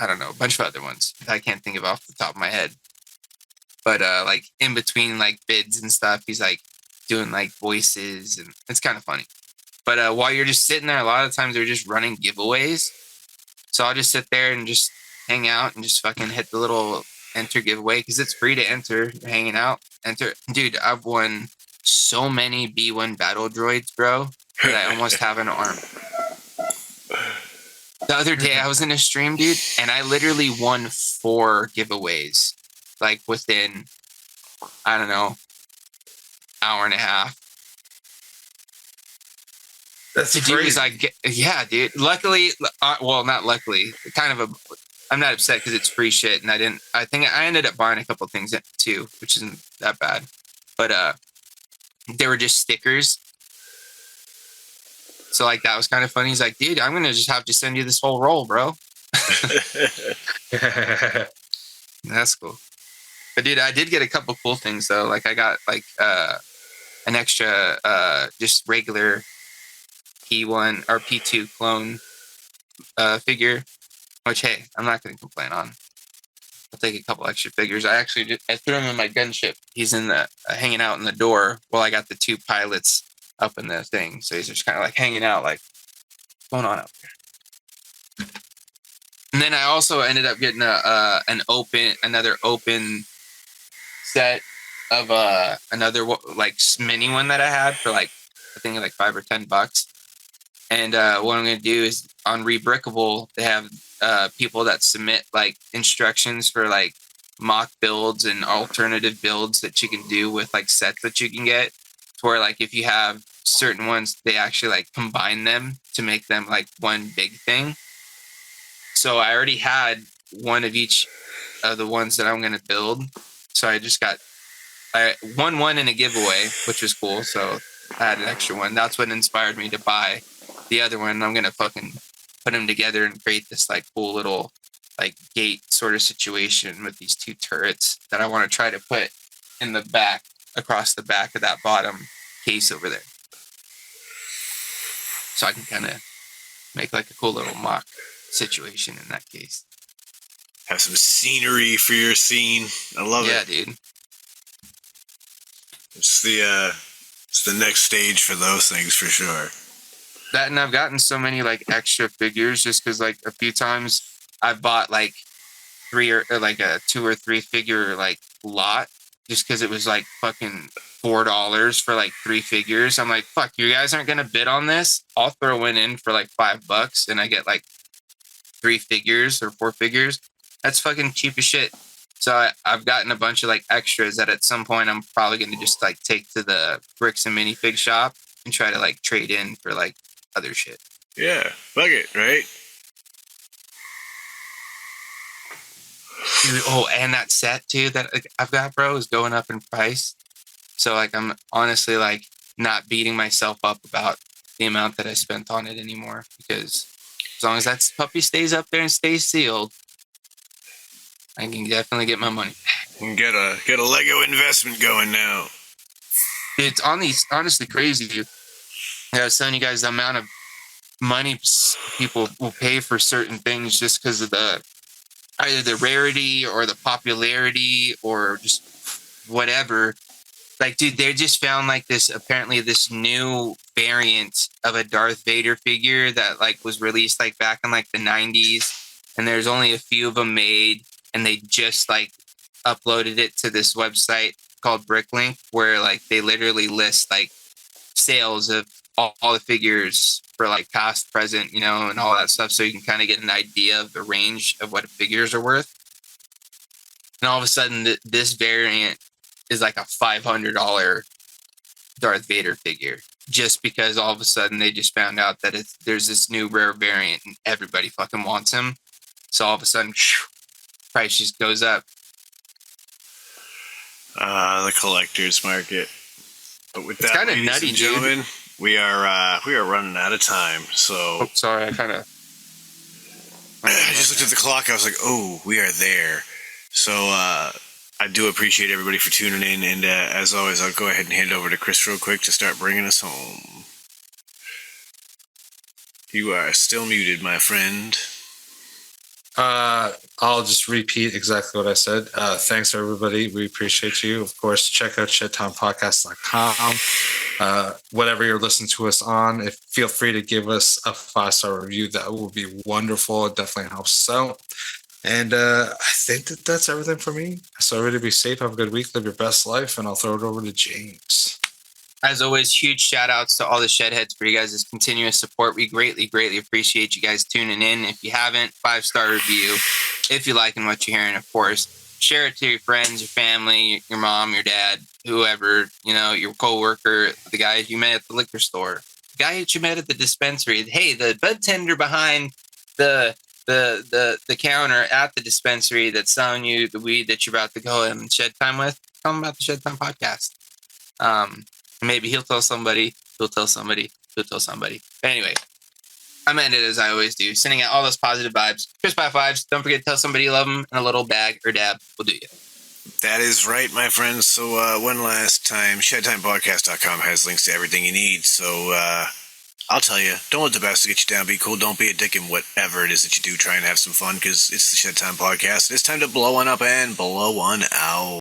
don't know, a bunch of other ones I can't think of off the top of my head. But like in between like bids and stuff, he's like doing like voices, and it's kind of funny. But while you're just sitting there, a lot of times they're just running giveaways. So I'll just sit there and just hang out and just fucking hit the little enter giveaway because it's free to enter. You're hanging out, enter. Dude, I've won so many B1 battle droids, bro, that I almost have an arm. The other day I was in a stream, dude, and I literally won 4 giveaways, like within, I don't know, hour and a half. That's the crazy. dude is like, yeah, dude. Luckily, well, not luckily. I'm not upset because it's free shit, and I think I ended up buying a couple things too, which isn't that bad. But they were just stickers. So like that was kind of funny. He's like, dude, I'm gonna just have to send you this whole roll, bro. That's cool. But dude, I did get a couple cool things though. Like I got like an extra just regular P1 or P2 clone figure, which hey, I'm not gonna complain on. I'll take a couple extra figures. I threw him in my gunship. He's in the hanging out in the door while I got the 2 pilots up in the thing. So he's just kind of like hanging out, like, what's going on up here? And then I also ended up getting another open set of another like mini one that I had for like, I think like $5 or $10. And what I'm gonna do is on Rebrickable, they have people that submit like instructions for like mock builds and alternative builds that you can do with like sets that you can get. Where like if you have certain ones, they actually like combine them to make them like one big thing. So I already had one of each of the ones that I'm gonna build. So I won one in a giveaway, which was cool. So I had an extra one. That's what inspired me to buy the other one. I'm gonna fucking put them together and create this like cool little like gate sort of situation with these 2 turrets that I want to try to put in the back, across the back of that bottom case over there. So I can kind of make like a cool little mock situation in that case. Have some scenery for your scene. I love it. Yeah, dude. It's the next stage for those things for sure. That, and I've gotten so many like extra figures just because like a few times I've bought like 3 or like a 2 or 3 figure like lot just because it was like fucking $4 for like 3 figures. I'm like, fuck, you guys aren't gonna bid on this. I'll throw one in for like $5 and I get like 3 figures or 4 figures. That's fucking cheap as shit. So I've gotten a bunch of like extras that at some point I'm probably gonna just like take to the bricks and minifig shop and try to like trade in for like other shit. Yeah, fuck it, right? Dude, oh, and that set too that like, I've got, bro, is going up in price. So like I'm honestly like not beating myself up about the amount that I spent on it anymore, because as long as that puppy stays up there and stays sealed, I can definitely get my money back. You can get a Lego investment going now. It's honestly crazy, dude. I was telling you guys the amount of money people will pay for certain things just because of either the rarity or the popularity or just whatever. Like, dude, they just found like apparently this new variant of a Darth Vader figure that like was released like back in like the 90s, and there's only a few of them made, and they just like uploaded it to this website called Bricklink, where like they literally list like sales of all the figures for like past, present, and all that stuff, so you can kind of get an idea of the range of what figures are worth. And all of a sudden, this variant is like a $500 Darth Vader figure, just because all of a sudden they just found out that there's this new rare variant and everybody fucking wants him. So all of a sudden, price just goes up. The collector's market. But with It's that, kinda ladies nutty, and dude. gentlemen, we are running out of time. So Oh, sorry, I kind of. I just looked at the clock. I was like, oh, we are there. So I do appreciate everybody for tuning in. And as always, I'll go ahead and hand over to Chris real quick to start bringing us home. You are still muted, my friend. I'll just repeat exactly what I said. Thanks, everybody. We appreciate you. Of course, check out shedtimepodcast.com. Whatever you're listening to us on, feel free to give us a 5-star review. That will be wonderful. It definitely helps us out. And I think that's everything for me. So everybody be safe. Have a good week. Live your best life. And I'll throw it over to James. As always, huge shout outs to all the Shedheads for you guys' continuous support. We greatly, greatly appreciate you guys tuning in. If you haven't, 5-star review. If you're liking what you're hearing, of course, share it to your friends, your family, your mom, your dad, whoever, your coworker, the guy you met at the liquor store, the guy that you met at the dispensary. Hey, the bud tender behind the counter at the dispensary that's selling you the weed that you're about to go and shed time with. Tell them about the Shedtime podcast. Maybe he'll tell somebody, he'll tell somebody, he'll tell somebody. Anyway, I'm ended as I always do, sending out all those positive vibes. Crisp high fives. Don't forget to tell somebody you love them, and a little bag or dab will do you. That is right, my friends. So one last time, shedtimepodcast.com has links to everything you need. So I'll tell you, don't let the best get you down. Be cool. Don't be a dick in whatever it is that you do. Try and have some fun, because it's the Shedtime Podcast. It's time to blow one up and blow one out.